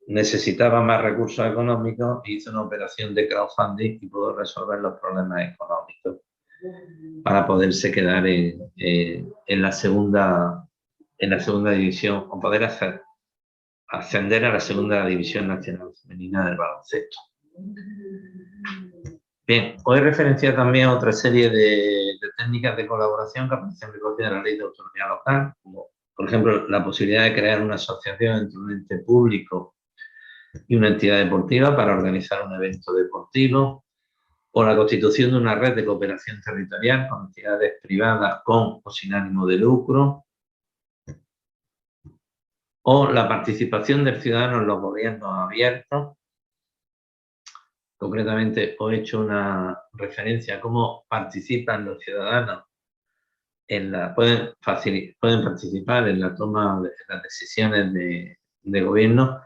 necesitaba más recursos económicos, hizo una operación de crowdfunding y pudo resolver los problemas económicos para poderse quedar en la segunda división o poder ascender a la segunda división nacional femenina del baloncesto. Bien, hoy referencia también a otra serie de técnicas de colaboración que aparecen recogidas en la Ley de Autonomía Local, como por ejemplo la posibilidad de crear una asociación entre un ente público y una entidad deportiva para organizar un evento deportivo, o la constitución de una red de cooperación territorial con entidades privadas con o sin ánimo de lucro, o la participación del ciudadano en los gobiernos abiertos. Concretamente, os he hecho una referencia a cómo participan los ciudadanos pueden participar en la toma de las decisiones de gobierno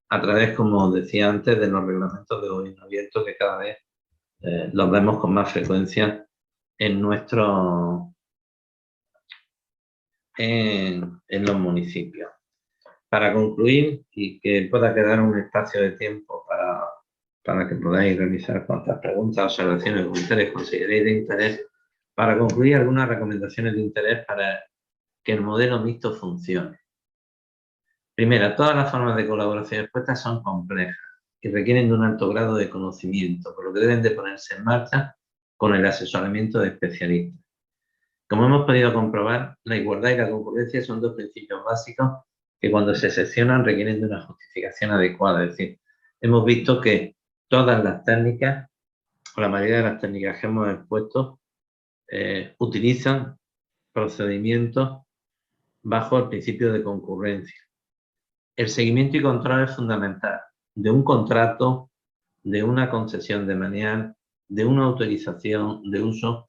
a través, como decía antes, de los reglamentos de gobierno abierto que cada vez los vemos con más frecuencia en los municipios. Para concluir, y que pueda quedar un espacio de tiempo para que podáis realizar cuantas preguntas, observaciones, comentarios consideréis de interés, para concluir algunas recomendaciones de interés para que el modelo mixto funcione. Primero, todas las formas de colaboración expuestas son complejas y requieren de un alto grado de conocimiento, por lo que deben de ponerse en marcha con el asesoramiento de especialistas. Como hemos podido comprobar, la igualdad y la concurrencia son dos principios básicos que cuando se seccionan requieren de una justificación adecuada. Es decir, hemos visto que todas las técnicas, o la mayoría de las técnicas que hemos expuesto, utilizan procedimientos bajo el principio de concurrencia. El seguimiento y control es fundamental de un contrato, de una concesión de manial, de una autorización de uso,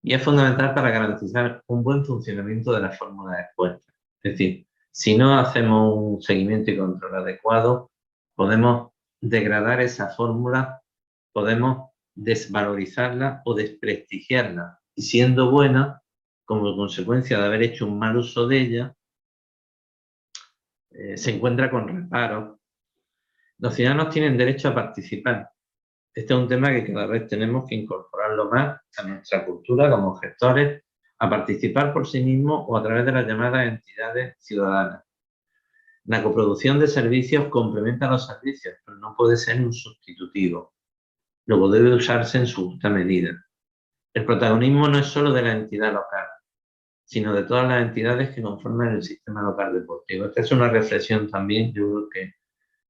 y es fundamental para garantizar un buen funcionamiento de las fórmulas expuestas. Es decir, si no hacemos un seguimiento y control adecuado, podemos degradar esa fórmula, podemos desvalorizarla o desprestigiarla. Y siendo buena, como consecuencia de haber hecho un mal uso de ella, se encuentra con reparos. Los ciudadanos tienen derecho a participar. Este es un tema que cada vez tenemos que incorporarlo más a nuestra cultura como gestores, a participar por sí mismos o a través de las llamadas entidades ciudadanas. La coproducción de servicios complementa los servicios, pero no puede ser un sustitutivo. Luego debe usarse en su justa medida. El protagonismo no es solo de la entidad local, sino de todas las entidades que conforman el sistema local deportivo. Esta es una reflexión también, yo creo que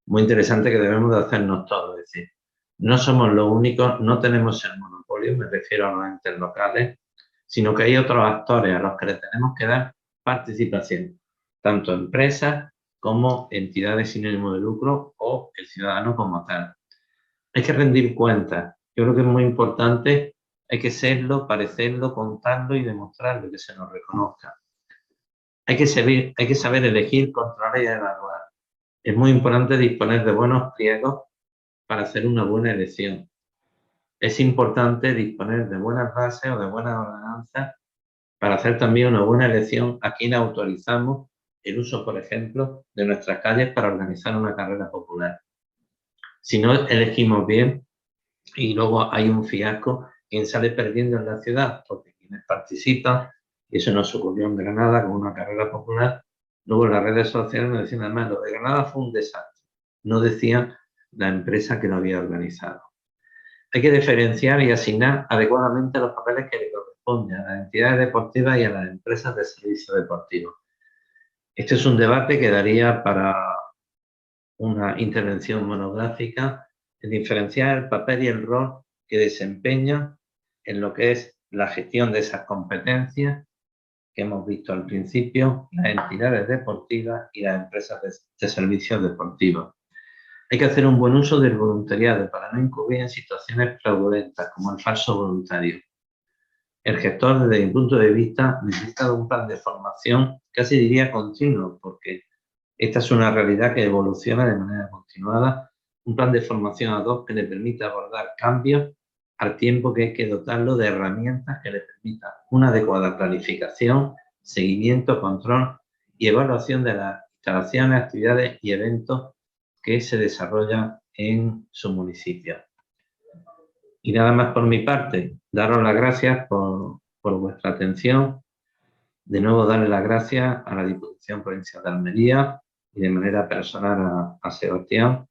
muy interesante, que debemos de hacernos todos. Es decir, no somos los únicos, no tenemos el monopolio, me refiero a los entes locales, sino que hay otros actores a los que le tenemos que dar participación, tanto empresas como entidades sin ánimo de lucro o el ciudadano como tal. Hay que rendir cuentas. Yo creo que es muy importante, hay que serlo, parecerlo, contarlo y demostrarlo, que se nos reconozca. Hay que saber elegir, controlar y evaluar. Es muy importante disponer de buenos pliegos para hacer una buena elección. Es importante disponer de buenas bases o de buenas ordenanzas para hacer también una buena elección a quién autorizamos el uso, por ejemplo, de nuestras calles para organizar una carrera popular. Si no elegimos bien y luego hay un fiasco, quien sale perdiendo en la ciudad, porque quienes participan, y eso nos ocurrió en Granada con una carrera popular, luego en las redes sociales nos decían, además, lo de Granada fue un desastre. No decían la empresa que lo había organizado. Hay que diferenciar y asignar adecuadamente los papeles que le corresponden a las entidades deportivas y a las empresas de servicios deportivos. Este es un debate que daría para una intervención monográfica, de diferenciar el papel y el rol que desempeñan en lo que es la gestión de esas competencias que hemos visto al principio, las entidades deportivas y las empresas de servicios deportivos. Hay que hacer un buen uso del voluntariado para no incurrir en situaciones fraudulentas como el falso voluntario. El gestor, desde mi punto de vista, necesita un plan de formación, casi diría continuo, porque esta es una realidad que evoluciona de manera continuada, un plan de formación ad hoc que le permita abordar cambios al tiempo que hay que dotarlo de herramientas que le permitan una adecuada planificación, seguimiento, control y evaluación de las instalaciones, actividades y eventos que se desarrollan en su municipio. Y nada más por mi parte, daros las gracias por vuestra atención. De nuevo, darle las gracias a la Diputación Provincial de Almería y de manera personal a Sebastián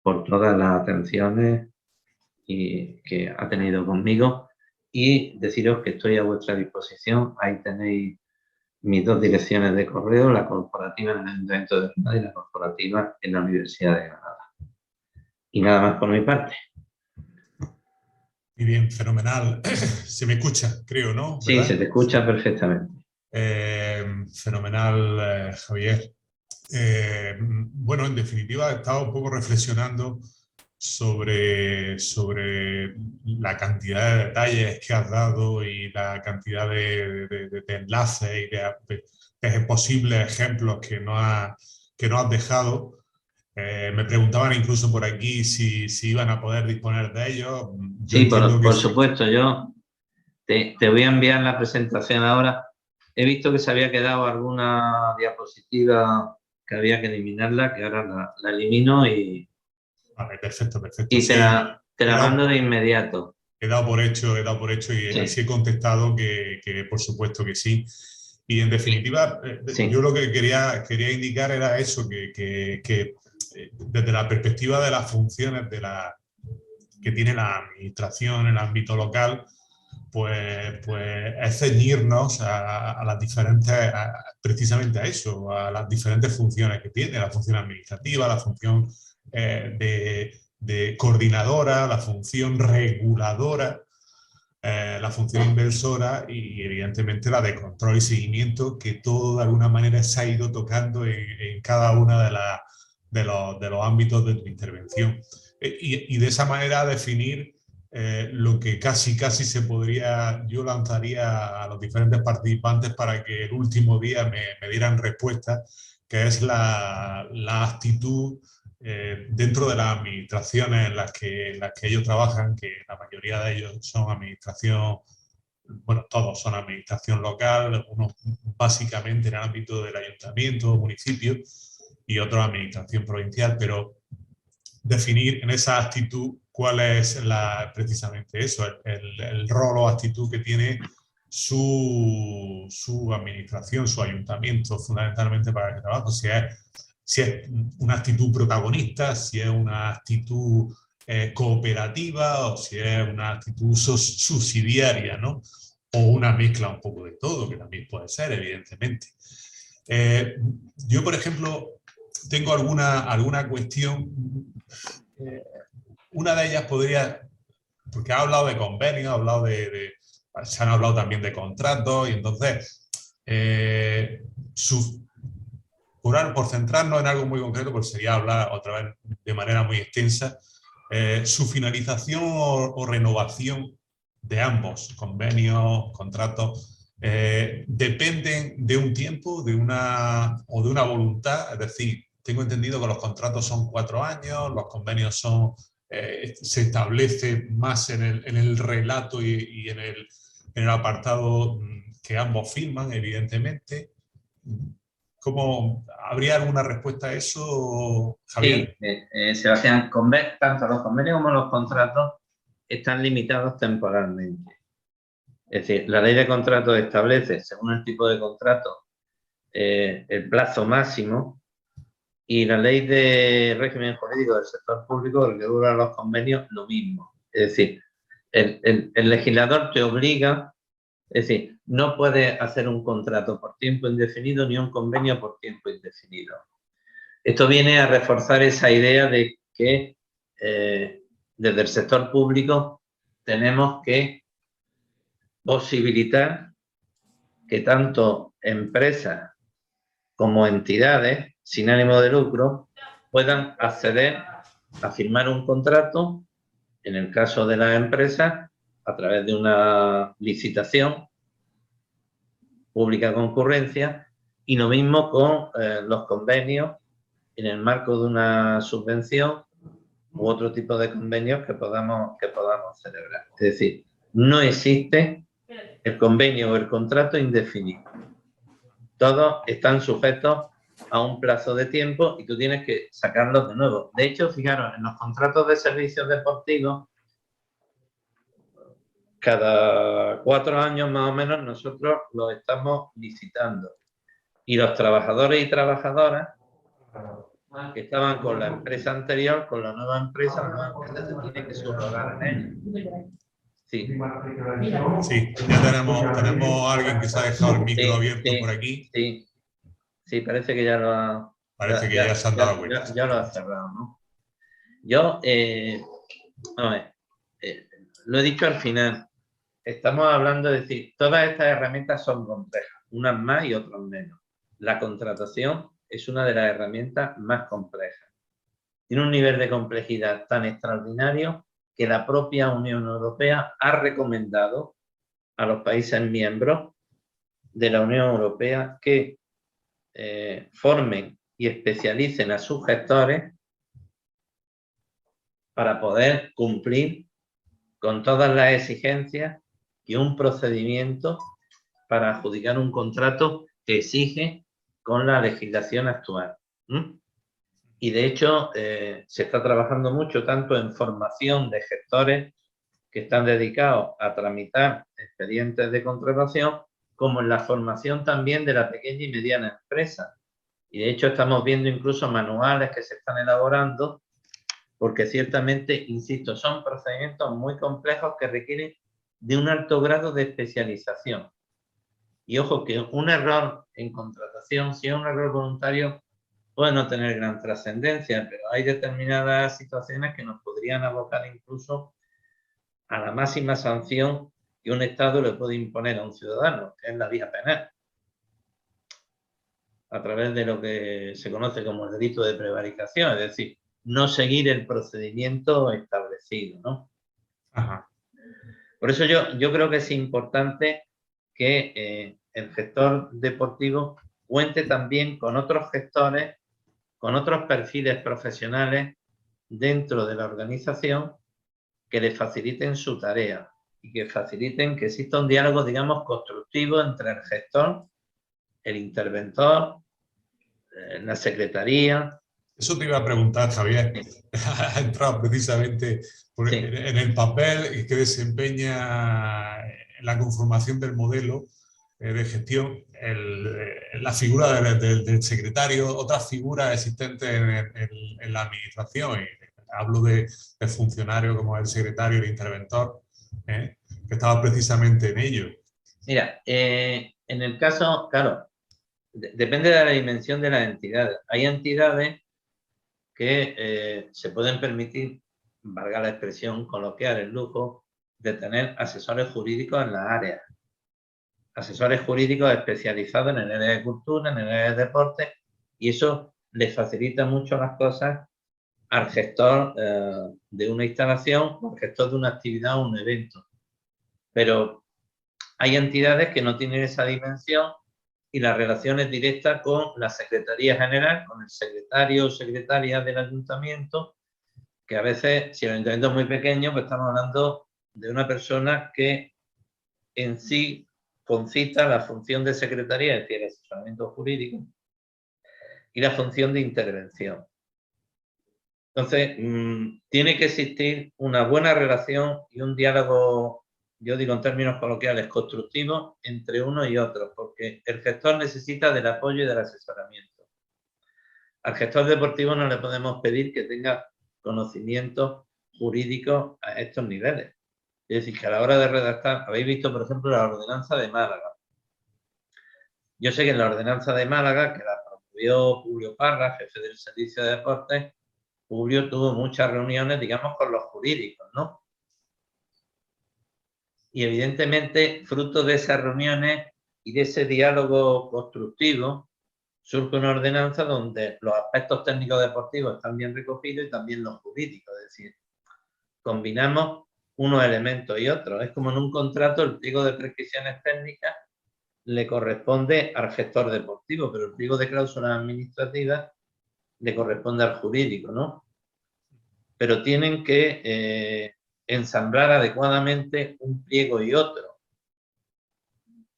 por todas las atenciones que ha tenido conmigo y deciros que estoy a vuestra disposición. Ahí tenéis mis dos direcciones de correo, la corporativa en el Ayuntamiento de Granada y la corporativa en la Universidad de Granada. Y nada más por mi parte. Muy bien, fenomenal. Se me escucha, creo, ¿no? Sí, se te escucha perfectamente. Fenomenal, Javier. Bueno, en definitiva, he estado un poco reflexionando sobre la cantidad de detalles que has dado y la cantidad de enlaces y de posibles ejemplos que no has dejado. Me preguntaban incluso por aquí si iban a poder disponer de ellos. Yo sí, entiendo por sí. Supuesto, yo te voy a enviar la presentación ahora. He visto que se había quedado alguna diapositiva que había que eliminarla, que ahora la elimino y... Vale, perfecto. Y sí, te la mando de inmediato. He dado por hecho y sí. Así he contestado que por supuesto que sí. Y en definitiva, sí. Yo lo que quería indicar era eso, que desde la perspectiva de las funciones que tiene la administración en el ámbito local, pues es ceñirnos a las diferentes, precisamente a eso, a las diferentes funciones que tiene, la función administrativa, la función de coordinadora, la función reguladora, la función inversora y evidentemente la de control y seguimiento, que todo de alguna manera se ha ido tocando en cada una de los ámbitos de tu intervención. Y de esa manera definir lo que casi se podría, yo lanzaría a los diferentes participantes para que el último día me dieran respuesta, que es la actitud dentro de las administraciones en las que ellos trabajan, que la mayoría de ellos son administración, bueno, todos son administración local, unos básicamente en el ámbito del ayuntamiento, municipio, y otros administración provincial, pero definir en esa actitud cuál es precisamente eso, el rol o actitud que tiene su administración, su ayuntamiento, fundamentalmente para el trabajo, si es una actitud protagonista, si es una actitud cooperativa o si es una actitud subsidiaria, ¿no? O una mezcla un poco de todo, que también puede ser, evidentemente. Yo, por ejemplo, tengo alguna cuestión. Una de ellas podría, porque ha hablado de convenios, se han hablado también de contratos, y entonces, por centrarnos en algo muy concreto, pues sería hablar otra vez de manera muy extensa, su finalización o renovación de ambos convenios, contratos, dependen de un tiempo, de una voluntad. Es decir, tengo entendido que los contratos son 4 años, los convenios se establece más en el relato y en el apartado que ambos firman, evidentemente. ¿Habría alguna respuesta a eso, Javier? Sí, Sebastián, tanto los convenios como los contratos están limitados temporalmente. Es decir, la ley de contratos establece, según el tipo de contrato, el plazo máximo, y la ley de régimen jurídico del sector público, el que dura los convenios, lo mismo. Es decir, el legislador te obliga, es decir, no puede hacer un contrato por tiempo indefinido ni un convenio por tiempo indefinido. Esto viene a reforzar esa idea de que desde el sector público tenemos que posibilitar que tanto empresas como entidades sin ánimo de lucro puedan acceder a firmar un contrato, en el caso de las empresas, a través de una licitación pública concurrencia, y lo mismo con los convenios en el marco de una subvención u otro tipo de convenios que podamos celebrar. Es decir, no existe el convenio o el contrato indefinido. Todos están sujetos a un plazo de tiempo y tú tienes que sacarlos de nuevo. De hecho, fijaros, en los contratos de servicios deportivos, cada 4 años más o menos nosotros los estamos licitando. Y los trabajadores y trabajadoras que estaban con la empresa anterior, con la nueva empresa se tiene que subrogar en ella. Sí. Sí, ya tenemos a alguien que se ha dejado el micro abierto por aquí. Sí, parece que ya lo ha... Parece que ya se han dado cuenta. Ya lo ha cerrado, ¿no? Yo, a ver, lo he dicho al final, estamos hablando de decir, todas estas herramientas son complejas, unas más y otras menos. La contratación es una de las herramientas más complejas. Tiene un nivel de complejidad tan extraordinario que la propia Unión Europea ha recomendado a los países miembros de la Unión Europea que formen y especialicen a sus gestores para poder cumplir con todas las exigencias que un procedimiento para adjudicar un contrato exige con la legislación actual. Y de hecho se está trabajando mucho tanto en formación de gestores que están dedicados a tramitar expedientes de contratación, como en la formación también de la pequeña y mediana empresa. Y de hecho estamos viendo incluso manuales que se están elaborando, porque ciertamente, insisto, son procedimientos muy complejos que requieren de un alto grado de especialización. Y ojo que un error en contratación, si es un error voluntario, puede no tener gran trascendencia, pero hay determinadas situaciones que nos podrían abocar incluso a la máxima sanción que un Estado le puede imponer a un ciudadano, que es la vía penal, a través de lo que se conoce como el delito de prevaricación, es decir, no seguir el procedimiento establecido, ¿no? Ajá. Por eso yo creo que es importante que el gestor deportivo cuente también con otros gestores, con otros perfiles profesionales dentro de la organización que le faciliten su tarea y que faciliten que exista un diálogo, digamos, constructivo entre el gestor, el interventor, la secretaría. Eso te iba a preguntar, Javier. Ha entrado precisamente en el papel que desempeña en la conformación del modelo de gestión la figura del secretario, otras figuras existentes en la administración. Y hablo de funcionarios como el secretario, el interventor, que estaba precisamente en ello. Mira, en el caso, claro, depende de la dimensión de las entidades. Hay entidades que se pueden permitir, valga la expresión coloquial, el lujo de tener asesores jurídicos en las áreas. Asesores jurídicos especializados en el área de cultura, en el área de deporte, y eso les facilita mucho las cosas al gestor de una instalación, al gestor de una actividad o un evento. Pero hay entidades que no tienen esa dimensión y la relación es directa con la Secretaría General, con el secretario o secretaria del ayuntamiento, que a veces, si el ayuntamiento es muy pequeño, pues estamos hablando de una persona que en sí concita la función de secretaría, es decir, el asesoramiento jurídico, y la función de intervención. Entonces, tiene que existir una buena relación y un diálogo, yo digo en términos coloquiales, constructivo entre uno y otro, porque el gestor necesita del apoyo y del asesoramiento. Al gestor deportivo no le podemos pedir que tenga conocimientos jurídicos a estos niveles. Es decir, que a la hora de redactar, habéis visto, por ejemplo, la ordenanza de Málaga. Yo sé que en la ordenanza de Málaga, que la promovió Publio Parra, jefe del Servicio de Deportes, Publio tuvo muchas reuniones, digamos, con los jurídicos, ¿no? Y evidentemente, fruto de esas reuniones y de ese diálogo constructivo, surge una ordenanza donde los aspectos técnicos deportivos están bien recogidos y también los jurídicos, es decir, combinamos unos elementos y otros. Es como en un contrato, el pliego de prescripciones técnicas le corresponde al gestor deportivo, pero el pliego de cláusulas administrativas le corresponde al jurídico, ¿no? Pero tienen que ensamblar adecuadamente un pliego y otro.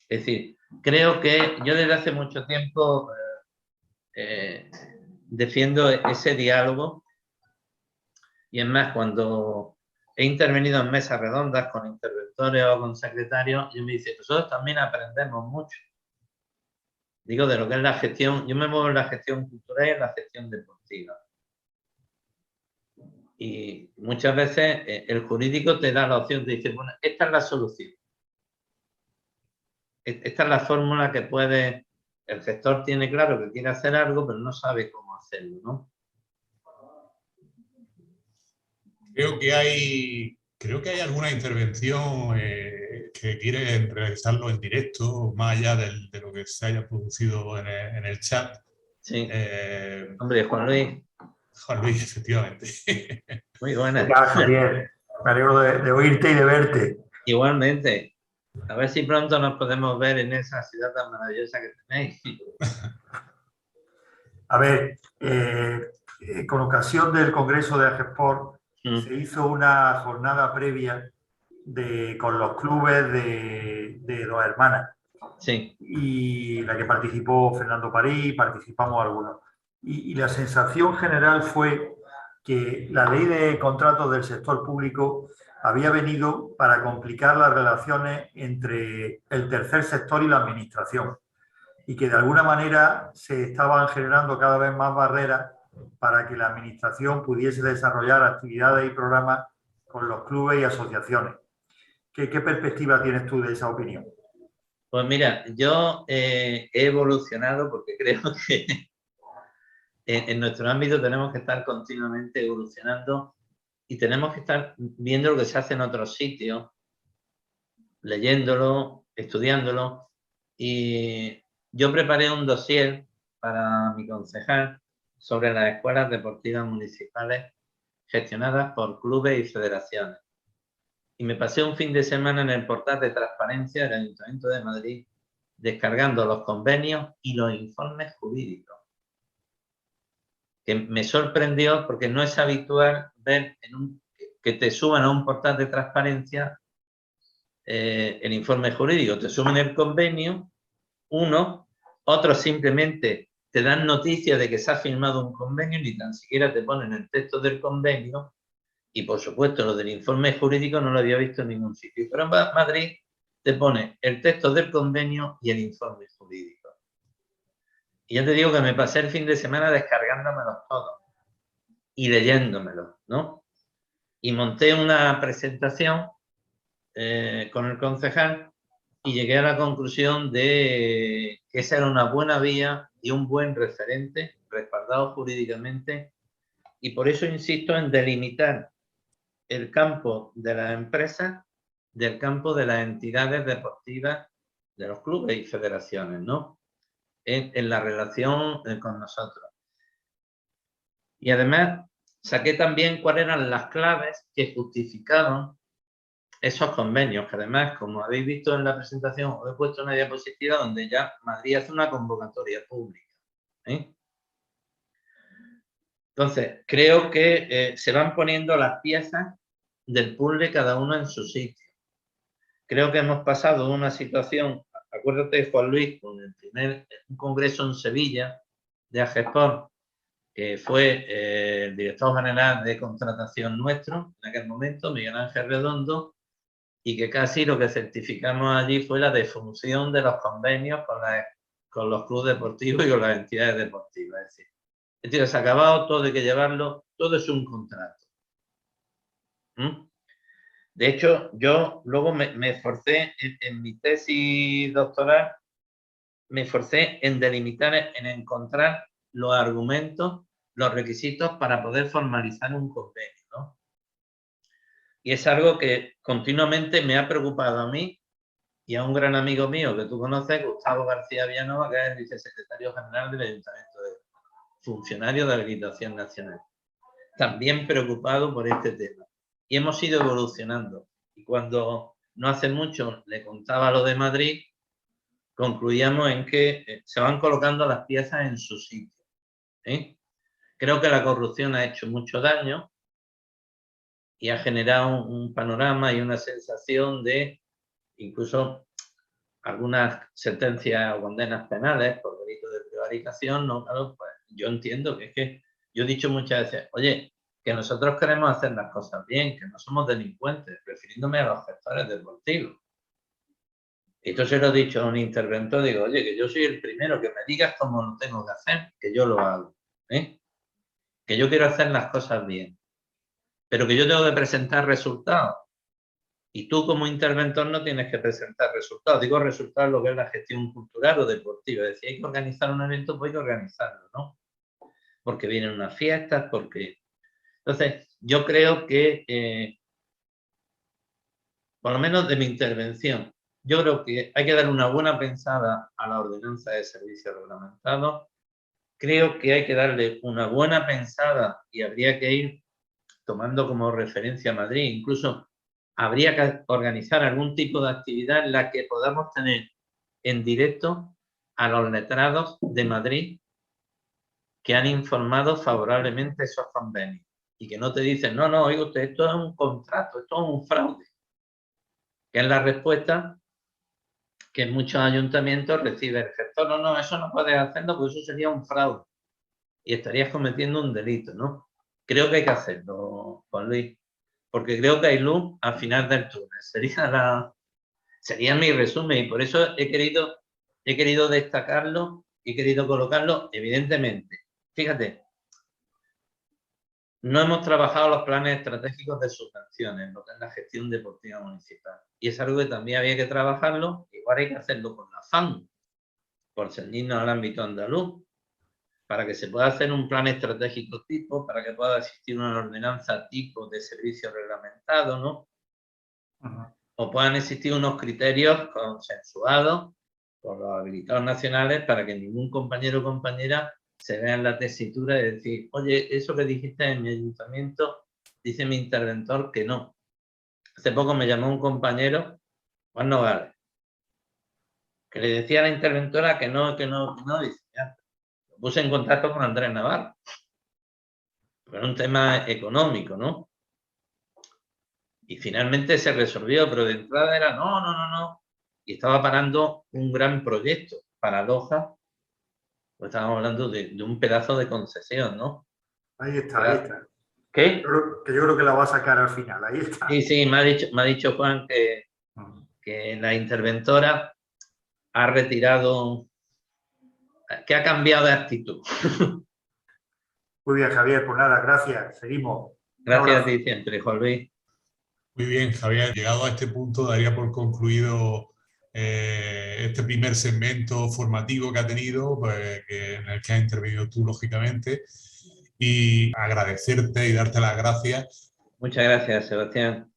Es decir, creo que yo desde hace mucho tiempo defiendo ese diálogo, y es más, cuando he intervenido en mesas redondas con interventores o con secretarios, yo me dice, nosotros también aprendemos mucho. Digo, de lo que es la gestión, yo me muevo en la gestión cultural y en la gestión deportiva. Y muchas veces el jurídico te da la opción, te dice, bueno, esta es la solución. Esta es la fórmula que puede, el gestor tiene claro que quiere hacer algo, pero no sabe cómo hacerlo, ¿no? Creo que hay alguna intervención que quieren realizarlo en directo, más allá de lo que se haya producido en el chat. Sí. Hombre, Juan Luis. Juan Luis, efectivamente. Muy buena. Ya, Javier, me alegro de oírte y de verte. Igualmente. A ver si pronto nos podemos ver en esa ciudad tan maravillosa que tenéis. A ver, con ocasión del Congreso de AGESPORT se hizo una jornada previa con los clubes de Dos Hermanas. Sí. Y la que participó Fernando París, participamos algunos. Y la sensación general fue que la ley de contratos del sector público había venido para complicar las relaciones entre el tercer sector y la administración, y que de alguna manera se estaban generando cada vez más barreras para que la administración pudiese desarrollar actividades y programas con los clubes y asociaciones. ¿Qué perspectiva tienes tú de esa opinión? Pues mira, yo he evolucionado porque creo que en nuestro ámbito tenemos que estar continuamente evolucionando y tenemos que estar viendo lo que se hace en otros sitios, leyéndolo, estudiándolo. Y yo preparé un dossier para mi concejal sobre las escuelas deportivas municipales gestionadas por clubes y federaciones. Y me pasé un fin de semana en el portal de transparencia del Ayuntamiento de Madrid descargando los convenios y los informes jurídicos. Que me sorprendió porque no es habitual ver que te suban a un portal de transparencia el informe jurídico. Te suben el convenio, otros simplemente te dan noticia de que se ha firmado un convenio, ni tan siquiera te ponen el texto del convenio. Y por supuesto, lo del informe jurídico no lo había visto en ningún sitio. Pero en Madrid te pone el texto del convenio y el informe jurídico. Y ya te digo que me pasé el fin de semana descargándomelos todos y leyéndomelos, ¿no? Y monté una presentación con el concejal y llegué a la conclusión de que esa era una buena vía y un buen referente, respaldado jurídicamente. Y por eso insisto en delimitar el campo de las empresas del campo de las entidades deportivas, de los clubes y federaciones, ¿no? En la relación con nosotros. Y además saqué también cuáles eran las claves que justificaban esos convenios, que además, como habéis visto en la presentación, os he puesto una diapositiva donde ya Madrid hace una convocatoria pública. Entonces, creo que se van poniendo las piezas del puzzle cada uno en su sitio. Creo que hemos pasado de una situación, acuérdate, Juan Luis, con un congreso en Sevilla, de AGESPOR, que fue el director general de contratación nuestro en aquel momento, Miguel Ángel Redondo, y que casi lo que certificamos allí fue la defunción de los convenios con los clubes deportivos y con las entidades deportivas. Es decir, se ha acabado, todo hay que llevarlo, todo es un contrato. De hecho, yo luego me esforcé en mi tesis doctoral, me esforcé en delimitar, en encontrar los argumentos, los requisitos para poder formalizar un convenio, ¿no? Y es algo que continuamente me ha preocupado a mí y a un gran amigo mío que tú conoces, Gustavo García Villanova, que es el vicesecretario general del Ayuntamiento de Funcionario de Habilitación Nacional. También preocupado por este tema. Y hemos ido evolucionando. Y cuando no hace mucho le contaba lo de Madrid, concluíamos en que se van colocando las piezas en su sitio. Creo que la corrupción ha hecho mucho daño y ha generado un panorama y una sensación de incluso algunas sentencias o condenas penales por delitos de prevaricación. No, claro, pues yo entiendo que es que yo he dicho muchas veces, oye, que nosotros queremos hacer las cosas bien, que no somos delincuentes, refiriéndome a los gestores deportivos. Esto se lo he dicho a un interventor, digo, oye, que yo soy el primero, que me digas cómo lo tengo que hacer, que yo lo hago. Que yo quiero hacer las cosas bien, pero que yo tengo que presentar resultados. Y tú como interventor no tienes que presentar resultados. Digo resultados lo que es la gestión cultural o deportiva. Es decir, hay que organizar un evento, pues hay que organizarlo, ¿no? Porque vienen unas fiestas, porque... Entonces, yo creo que, por lo menos de mi intervención, yo creo que hay que dar una buena pensada a la ordenanza de servicios reglamentados. Creo que hay que darle una buena pensada y habría que ir tomando como referencia a Madrid. Incluso habría que organizar algún tipo de actividad en la que podamos tener en directo a los letrados de Madrid que han informado favorablemente esos convenios y que no te dicen, no, no, oiga usted, esto es un contrato, esto es un fraude. Que es la respuesta que en muchos ayuntamientos recibe el gestor, no, no, eso no puedes hacerlo porque eso sería un fraude y estarías cometiendo un delito, ¿no? Creo que hay que hacerlo, Juan Luis, porque creo que hay luz al final del túnel. Sería mi resumen y por eso he querido destacarlo, he querido colocarlo, evidentemente. Fíjate, no hemos trabajado los planes estratégicos de subvenciones, lo que es la gestión deportiva municipal. Y es algo que también había que trabajarlo, igual hay que hacerlo con la FAN, por ceñirnos al ámbito andaluz, para que se pueda hacer un plan estratégico tipo, para que pueda existir una ordenanza tipo de servicio reglamentado, ¿no? O puedan existir unos criterios consensuados por los habilitados nacionales para que ningún compañero o compañera se vea en la tesitura de decir, oye, eso que dijiste en mi ayuntamiento, dice mi interventor que no. Hace poco me llamó un compañero, Juan Nogales, que le decía a la interventora que no, dice, ya, lo puse en contacto con Andrés Navarro. Pero un tema económico, ¿no? Y finalmente se resolvió, pero de entrada era no. Y estaba parando un gran proyecto, paradoja, pues estábamos hablando de un pedazo de concesión, ¿no? Ahí está. ¿Qué? Yo creo que la va a sacar al final, ahí está. Sí, me ha dicho Juan que la interventora ha retirado, que ha cambiado de actitud. Muy bien, Javier, pues nada, gracias, seguimos. Gracias a ti siempre, Juan Luis. Muy bien, Javier. Llegado a este punto, daría por concluido este primer segmento formativo que ha tenido, pues, en el que has intervenido tú, lógicamente, y agradecerte y darte las gracias. Muchas gracias, Sebastián.